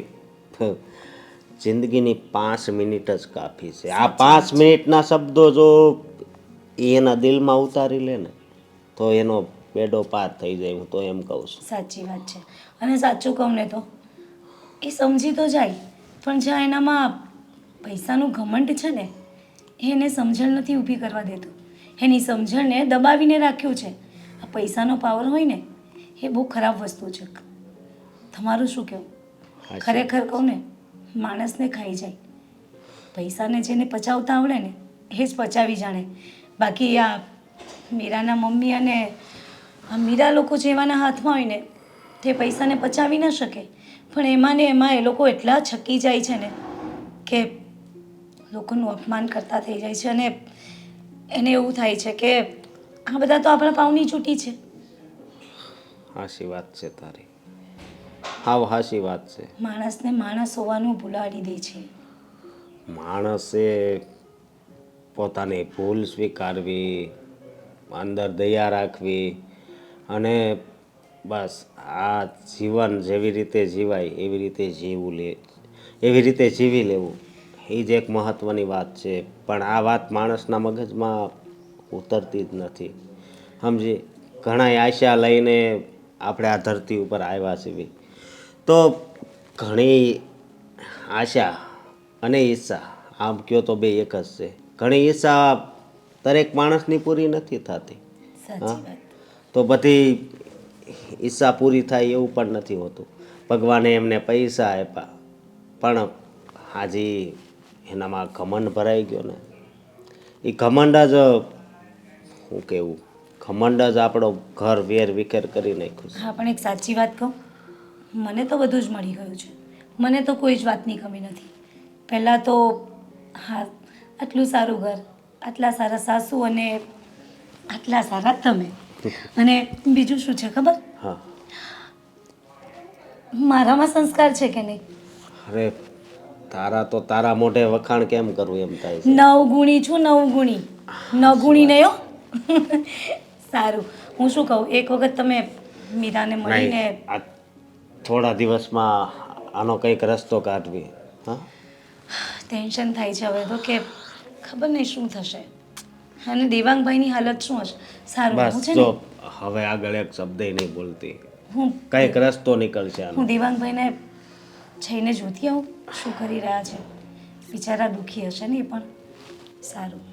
જિંદગીની 5 મિનિટ જ કાફી છે. આ 5 મિનિટના શબ્દો જો એ એના દિલમાં ઉતારી લે ને તો એનો બેડો પાર થઈ જાય. હું તો એમ કહું છું. સાચી વાત છે. અને સાચું કહું ને તો એ સમજી તો જાય, પણ જ્યાં એનામાં પૈસાનું ઘમંડ છે ને એને સમજણ નથી ઊભી કરવા દેતું. એની સમજણને દબાવીને રાખ્યું છે. આ પૈસાનો પાવર હોય ને એ બહુ ખરાબ વસ્તુ છે. તમારું શું કહેવું? ખરેખર કહું ને, માણસને ખાઈ જાય. પૈસાને જેને પચાવતા આવડે ને એ જ પચાવી જાણે. બાકી આ મીરાના મમ્મી અને આ મીરા લોકો જેવાના હાથમાં હોય ને તે પૈસાને પચાવી ન શકે. પણ એમાં ને એમાં એ લોકો એટલા છકી જાય છે ને કે લોકોનું અપમાન કરતા થઈ જાય છે. અને એને એવું થાય છે કે આ બધા તો આપણા પાવની ચૂંટી છે. હાચી વાત છે તારી, હાવ હાચી વાત છે. માણસને માણસ હોવાનું ભૂલાડી દે છે. માણસે પોતાની ભૂલ સ્વીકારવી, અંદર દયા રાખવી અને બસ આ જીવન જેવી રીતે જીવાય એવી રીતે જીવી લેવું, એ જ એક મહત્ત્વની વાત છે. પણ આ વાત માણસના મગજમાં ઉતરતી જ નથી. સમજી, ઘણા આશા લઈને આપણે આ ધરતી ઉપર આવ્યા છીએ, તો ઘણી આશા અને ઈચ્છા, આમ કહો તો બે એક જ છે. ઘણી ઈચ્છા દરેક માણસની પૂરી નથી થતી. સાચી વાત. તો બધી ઈચ્છા પૂરી થાય એવું પણ નથી હોતું. ભગવાને એમને પૈસા આપ્યા પણ હાજી એનામાં ઘમંડ ભરાઈ ગયો ને, એ ઘમંડ જ શું કહેવું ઘમંડ જ આપણો ઘર વેર વિખેર કરી નાખ્યું છે. હા પણ એક સાચી વાત કહું, મને તો બધું જ મળી ગયું છે. મને તો કોઈ જ વાતની કમી નથી. પહેલાં તો હા, આટલું સારું ઘર, આટલા સારા સાસુ અને આટલા સારા તમે. અને બીજું શું છે ખબર? હા. મારામાં સંસ્કાર છે કે નહીં? અરે તારા મોઢે વખાણ કેમ કરવું એમ થાય છે. 9 ગુણી છું, 9 ગુણી. 9 ગુણી નહીં હો. સારું, હું શું કહું, એક વખત તમે મીરાને મળીને નહીં, આ થોડા દિવસમાં આનો કંઈક રસ્તો કાઢવી. હા, ટેન્શન થાય છે હવે તો કે ખબર નહીં શું થશે. અને દેવાંગભાઈની હાલત શું હશે? સારું, હું બસ છે જો ને હવે આગળ એક શબ્દ નહીં બોલતી. હું કંઈક રસ્તો નીકળશે આનો. હું દેવાંગભાઈને જઈને જોતી આવું શું કરી રહ્યા છે. બિચારા દુઃખી હશે ને એ પણ. સારું,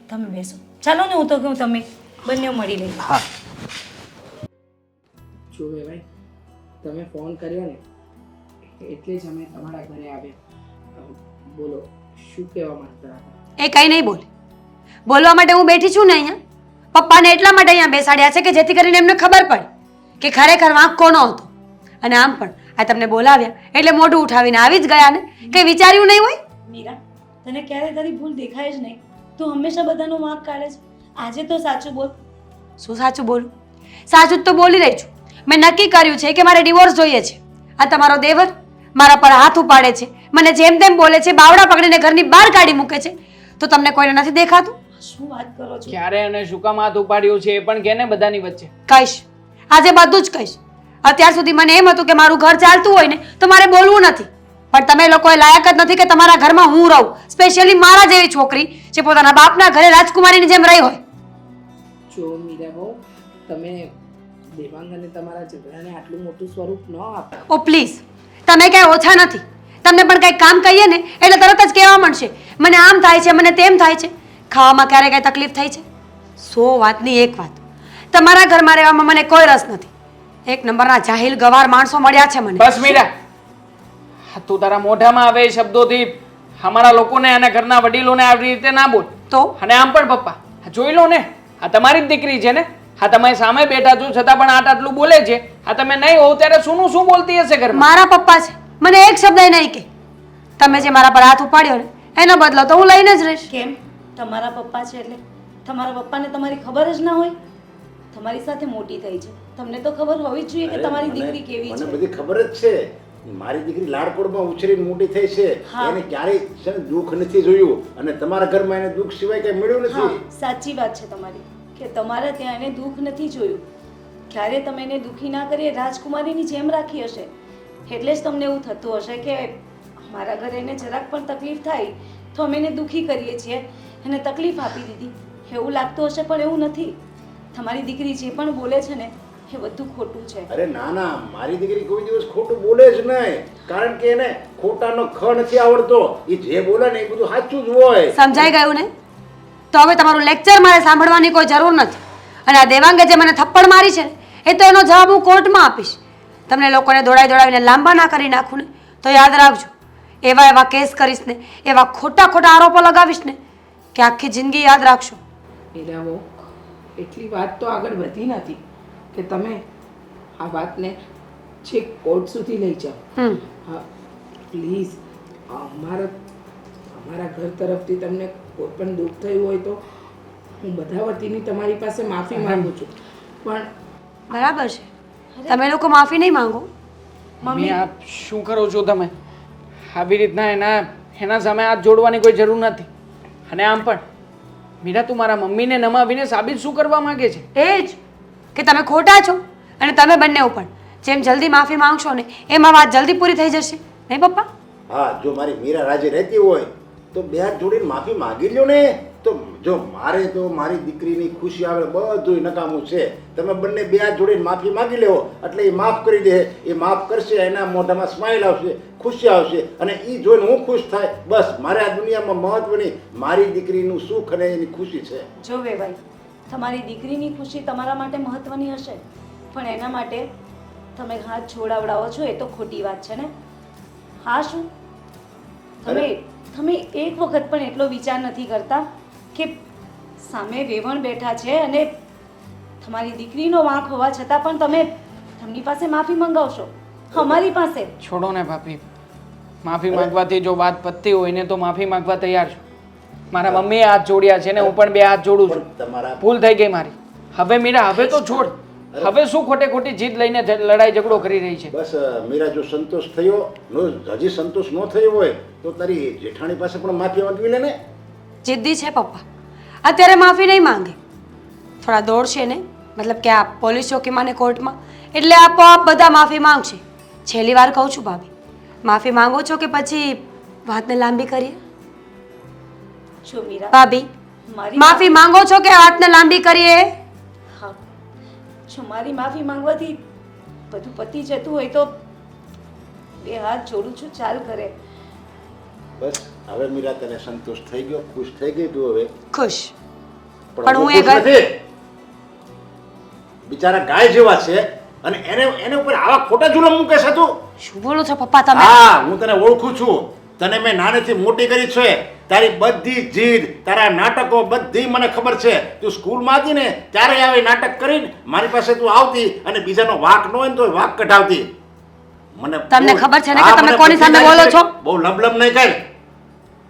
તમે બેસો. ચાલો ને, હું તો કહું તમે બંને મળી લઈએ. હા. જો ભાઈ, તમે ફોન કર્યો ને એટલે જ અમે તમારા ઘરે આવ્યા. બોલો, શું કહેવા માંગતા હતા? એ કંઈ નહીં બોલે. બોલવા માટે હું બેઠી છું ને અહીંયા. પપ્પાને એટલા માટે અહીંયા બેસાડ્યા છે કે જેથી કરીને એમને ખબર પડે કે ખરેખર વાંક કોનો હતો. અને આમ પણ આ તમને બોલાવ્યા એટલે મોઢું ઉઠાવીને આવી જ ગયા ને, કંઈ વિચાર્યું નહીં હોય. મીરા, તને ક્યારે તારી ભૂલ દેખાય જ નહીં. તું હંમેશા બધાનો વાંક કાઢે છે. આજે તો સાચું બોલ. શું સાચું બોલું? સાચું જ તો બોલી રહી છું. મેં નક્કી કર્યું છે કે મારે ડિવોર્સ જોઈએ છે. આ તમારો દેવર મારા પર હાથ ઉપાડે છે, મને જેમ તેમ બોલે છે, બાવડા પકડીને ઘરની બહાર કાઢી મૂકે છે. તો તમને કોઈને નથી દેખાતું? શું વાત કરો છો? ક્યારે અને શું કામ હાથ ઉપાડ્યું છે એ પણ કે ને બધાની વચ્ચે. કહીશ, આજે બધું જ કહીશ. અત્યાર સુધી મને એમ હતું કે મારું ઘર ચાલતું હોય ને તો મારે બોલવું નથી, પણ તમે લોકોએ લાયક જ નથી કે તમારા ઘરમાં હું રહું, સ્પેશિયલી મારા જેવી છોકરી જે પોતાના બાપના ઘરે રાજકુમારીની જેમ રહી હોય. જો મીરા બહુ, તમે દેવાંગ અને તમારા ઝઘડાને આટલું મોટું સ્વરૂપ ન આપો. ઓ પ્લીઝ, તમે કાંઈ ઓછા નથી. તમને પણ કંઈક કામ કહીએ ને એટલે તરત જ કહેવા મળશે મને આમ થાય છે, મને તેમ થાય છે. ખાવામાં ક્યારે કાંઈ તકલીફ થઈ છે? 100 વાતની એક વાત, તમારા ઘરમાં રહેવામાં મને કોઈ રસ નથી. એક નંબરના જાહિલ ગવાર માણસો મળ્યા છે મને. બસ મીરા, તું તારા મોઢામાં આવે એ શબ્દોથી અમારા લોકોને અને ઘરના વડીલોને આવી રીતે ના બોલ. તો અને આમ પણ પપ્પા, આ જોઈ લો ને, આ તમારી જ દીકરી છે ને. હા, તમે સામે બેઠા છો છતાં પણ આટલું બોલે છે. આ તમે નહીં હોવ ત્યારે શું બોલતી હશે ઘરમાં? મારા પપ્પા છે, મને એક શબ્દ નહીં કે. તમે જે મારા પર હાથ ઉપાડ્યો ને એનો બદલો તો હું લઈને જ રહીશ. કેમ? તમારા પપ્પા છે એટલે તમારા પપ્પાને તમારી ખબર જ ના હોય? તમારી સાથે મોટી થઈ છે, તમને તો ખબર હોવી જ જોઈએ કે તમારી દીકરી કેવી મને છે. બધી ખબર જ છે. મારી દીકરી લાડકોડમાં ઉછરીને મોટી થઈ છે. હા. એને ક્યારેય છે ને દુઃખ નથી જોયું અને તમારા ઘરમાં એને દુઃખ સિવાય કઈ મળ્યું હા, નથી. સાચી વાત છે તમારી કે તમારા ત્યાં એને દુઃખ નથી જોયું. ક્યારે તમે એને દુઃખી ના કરી રાજકુમારીની જેમ રાખી હશે, એટલે જ તમને એવું થતું હશે કે મારા ઘરે એને જરાક પણ તકલીફ થાય તો અમે એને દુઃખી કરીએ છીએ, એને તકલીફ આપી દીધી એવું લાગતું હશે, પણ એવું નથી. તમારી દીકરી જે પણ બોલે છે ને એ બધું ખોટું છે. અરે ના ના, મારી દીકરી કોઈ દિવસ ખોટું બોલે જ નહીં, કારણ કે એને ખોટાનો ખ નથી આવડતો. એ જે બોલે ને એ બધું સાચું જ હોય. સમજાઈ ગયું ને? તો હવે તમારું લેક્ચર મારે સાંભળવાની કોઈ જરૂર નથી. અને આ દેવાંગે જે મને થપ્પડ મારી છે ને એ તો એનો જવાબ હું કોર્ટમાં આપીશ. તમને લોકોને દોડાવીને લાંબા ના કરી નાખું ને તો યાદ રાખજો, એવા કેસ કરીશ ને, એવા ખોટા આરોપો લગાવીશ ને કે આખી જિંદગી યાદ રાખશો. મીરા બહુ, એટલી વાત તો આગળ વધી નથી કે તમે આ વાતને છેક કોર્ટ સુધી લઈ જાઓ. હા પ્લીઝ, અમારા ઘર તરફથી તમને કોઈ પણ દુઃખ થયું હોય તો હું બધા વતીની તમારી પાસે માફી માંગુ છું. પણ બરાબર છે, તમે લોકો માફી નહીં માંગો. મમ્મી, આ શું કરો છો તમે? આવી રીતના એના સામે હાથ જોડવાની કોઈ જરૂર નથી. અને આમ પણ મીરા, તું મારા મમ્મીને નમાવીને સાબિત શું કરવા માંગે છે? એ જ કે તમે ખોટા છો અને તમે બંને પણ જેમ જલ્દી માફી માંગશો ને એમાં વાત જલ્દી પૂરી થઈ જશે, નહીં પપ્પા? હા, જો મારી મીરા રાજી રહેતી હોય તો બે હાથ જોડીને માફી માંગી લ્યો ને. તો જો મારે તો મારી દીકરીની ખુશી આવે બધું નકામું છે. તમે બંને બે હાથ જોડીને માફી માંગી લેવો એટલે એ માફ કરી દે. એ માફ કરશે, એના મોઢામાં સ્માઇલ આવશે, ખુશી આવશે અને એ જોઈને હું ખુશ થાય. બસ મારે આ દુનિયામાં મહત્વની મારી દીકરીનું સુખ અને એની ખુશી છે. જો વેવાઈ, તમારી દીકરીની ખુશી તમારા માટે મહત્વની હશે, પણ એના માટે તમે હાથ જોડાવડાવો છો એ તો ખોટી વાત છે ને. હા, શું તમે એક વખત પણ એટલો વિચાર નથી કરતા કે સામે વેવણ બેઠા છે અને તમારી દીકરીનો વાંક હોવા છતાં પણ તમે એમની પાસે માફી મંગાવશો અમારી પાસે. છોડો ને ભાભી, માફી માંગવાથી જો વાત પતતી હોય ને તો માફી માંગવા તૈયાર છું. મારા મમ્મીએ હાથ જોડ્યા છે ને હું પણ બે હાથ જોડું છું. પણ તમારા ભૂલ થઈ ગઈ મારી. હવે મીરા, હવે તો છોડ. હવે શું ખોટે ખોટી જીદ લઈને લડાઈ ઝઘડો કરી રહી છે? બસ મીરા, જો સંતોષ થયો હજી સંતોષ ન થયો હોય તો તારી જેઠાણી પાસે પણ માફી માંગવી લે ને. જિદ્દી છે પપ્પા, અત્યારે માફી નહીં માંગે, થોડા દોડશે ને, મતલબ કે આ પોલીસ ચોકીમાં ને કોર્ટમાં, એટલે આપોઆપ બધા માફી માંગશે. છેલ્લી વાર કહું છું ભાભી, માફી માંગો છો કે પછી વાતને લાંબી કરીએ? જો મીરા, ભાભી, મારી માફી માંગો છો કે વાતને લાંબી કરીએ? હા, જો મારી માફી માંગવાથી બધું પતી જતું હોય તો બે હાથ જોડું છું, ચાલ કરે. બસ હવે મીરા તને સંતોષ થઈ ગયો, ખુશ થઈ ગઈ તું હવે? ખુશ. પણ હું એ ખુશ નથી. બિચારા ગાય જેવા છે અને એને ઉપર આવા ખોટા જુલમ મૂકે છે તું. શું બોલો છો પપ્પા તમે? હા, હું તને ઓળખું છું. તને મેં નાનેથી મોટી કરી છે. તારી બધી જીદ, તારા નાટકો બધી મને ખબર છે. તું સ્કૂલમાં હતી ને ત્યારે આવી નાટક કરીને મારી પાસે તું આવતી અને બીજાનો વાંક ન હોય ને તો વાંક કઢાવતી. મને તમને બહુ- ખબર છે ને કે હા, તમે મને કોની બધી સામે તારી બોલો છો? બહુ લબલબ નહીં કર.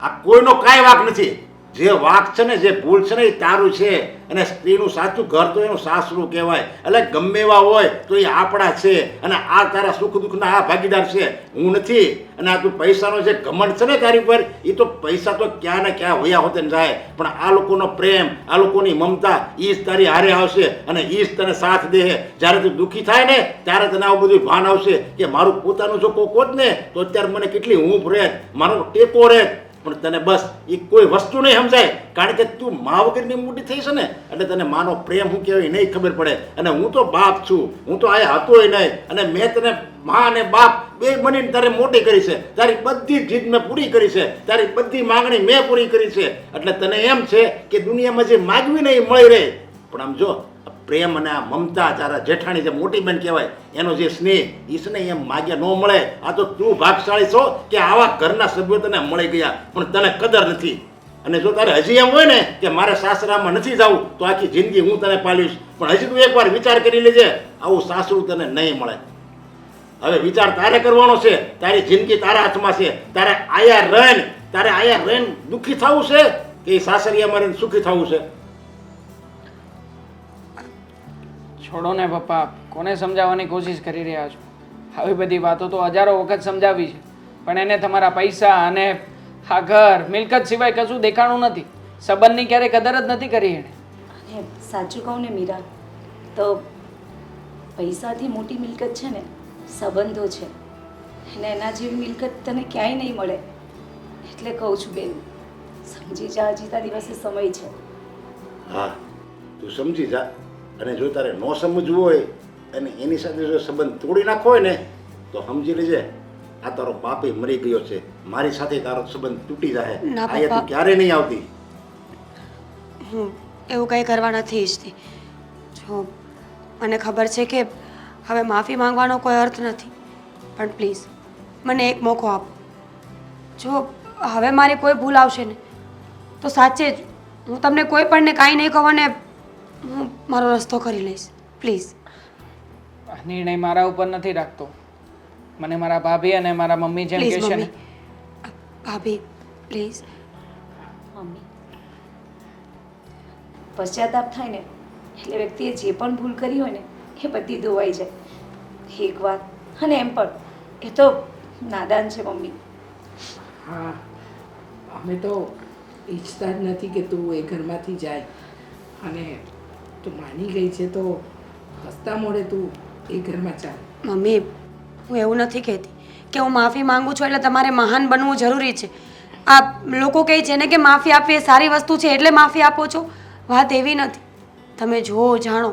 આ કોઈનો કાંઈ વાંક નથી. જે વાંક છે ને, જે ભૂલ છે ને એ તારું છે. અને સ્ત્રીનું સાચું ઘર તો એનું સાસરું કહેવાય. એટલે ગમે એવા હોય તો એ આપણા છે. અને આ તારા સુખ દુઃખના આ ભાગીદાર છે, હું નથી. અને આ તું પૈસાનો જે ઘમંડ છે ને તારી પર, એ તો પૈસા તો ક્યાં ને ક્યાં વયા હોતે ને જાય, પણ આ લોકોનો પ્રેમ, આ લોકોની મમતા, એ જ તારી હારે આવશે અને એ જ તને સાથ દે. જ્યારે તું દુઃખી થાય ને ત્યારે તને આવું બધું ભાન આવશે કે મારું પોતાનું જો કોક હોત ને તો અત્યારે મને કેટલી ઊંઘ રહેત, મારો ટેકો રહેત. પણ તને બસ એ કોઈ વસ્તુ નહીં સમજાય, કારણ કે તું મા વગરની મોટી થઈ છે ને, એટલે તને માનો પ્રેમ શું કહેવાય નહીં ખબર પડે. અને હું તો બાપ છું, હું તો આ હતોય નહીં. અને મેં તને મા અને બાપ બે બનીને તારે મોટી કરી છે. તારી બધી જીદ મેં પૂરી કરી છે, તારી બધી માંગણી મેં પૂરી કરી છે. એટલે તને એમ છે કે દુનિયામાં જે માગવી ને એ મળી રહે. પણ આમ જો પ્રેમ અને આ મમતા, તારા જેઠાણી જે મોટી બેન કહેવાય, એનો જે સ્નેહ, એ સ્નેહ એમ માગ્યા ન મળે. આ તો તું ભાગશાળી છો કે આવા ઘરના સભ્યો તને મળી ગયા, પણ તને કદર નથી. અને જો તારે હજી એમ હોય ને કે મારે સાસરામાં નથી જવું તો આખી જિંદગી હું તને પાલીશ, પણ હજી તું એકવાર વિચાર કરી લેજે, આવું સાસરું તને નહીં મળે. હવે વિચાર તારે કરવાનો છે. તારી જિંદગી તારા હાથમાં છે. તારે આયા રહીને દુઃખી થવું છે કે સાસરિયામાં રહીને સુખી થવું છે? છોડો ને પપ્પા, કોને સમજાવવાની કોશિશ કરી રહ્યા છો? આવી બધી વાતો તો હજારો વખત સમજાવી છે, પણ એને તમારા પૈસા અને આ ઘર મિલકત સિવાય કશું દેખાણું નથી. સંબંધની ક્યારેય કદર જ નથી કરી એણે. અને સાચું કહું ને મીરા, તો પૈસાથી મોટી મિલકત છે ને સંબંધો છે. અને એના જેવી મિલકત તને ક્યાંય નહીં મળે. એટલે કહું છું બેન, સમજી જા, હજી તારી પાસે સમય છે. હા, તું સમજી જા. અને જો તારે ન સમજવું હોય અને એની સાથે જો સંબંધ તોડી નાખવો હોય ને તો સમજી લેજે, આ તારો બાપે મરી ગયો છે, મારી સાથે તારો સંબંધ તૂટી જાય. ના અહીંયા પપ્પા. તું ક્યારે નહીં આવતી. હું એવું કંઈ કરવા નથી ઈચ્છતી. જો મને ખબર છે કે હવે માફી માંગવાનો કોઈ અર્થ નથી, પણ પ્લીઝ મને એક મોકો આપો. જો હવે મારી કોઈ ભૂલ આવશે ને તો સાચે જ હું તમને કોઈ પણને કાંઈ નહીં કહું અને હું મારો રસ્તો કરી લઈશ. પ્લીઝ. આ નિર્ણય મારા ઉપર નથી રાખતો. મને મારા ભાભી અને મારા મમ્મી જેમ પ્લીઝ કહેશે ને, મમ્મી, ભાભી પ્લીઝ. મમ્મી, પશ્ચાતાપ થાય ને એટલે વ્યક્તિએ જે પણ ભૂલ કરી હોય ને એ બધી ધોવાઈ જાય. એક વાત, અને એમ પણ એ તો નાદાન છે મમ્મી. હા, અમે તો ઈચ્છતા જ નથી કે તું એ ઘરમાંથી જાય. અને તું માની ગઈ છે તો હસતા મોડે તું એ ઘરમાં ચાલ. મમ્મી, હું એવું નથી કહેતી કે હું માફી માંગુ છું એટલે તમારે મહાન બનવું જરૂરી છે. આ લોકો કહે છે ને કે માફી આપવી એ સારી વસ્તુ છે એટલે માફી આપો છો. વાત એવી નથી. તમે જુઓ, જાણો,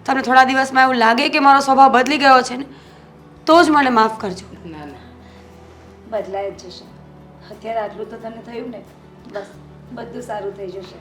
તમને થોડા દિવસમાં એવું લાગે કે મારો સ્વભાવ બદલી ગયો છે ને તો જ મને માફ કરજો. ના ના, બદલાઈ જ જશે. અત્યારે આટલું તો તને થયું ને, બસ બધું સારું થઈ જશે.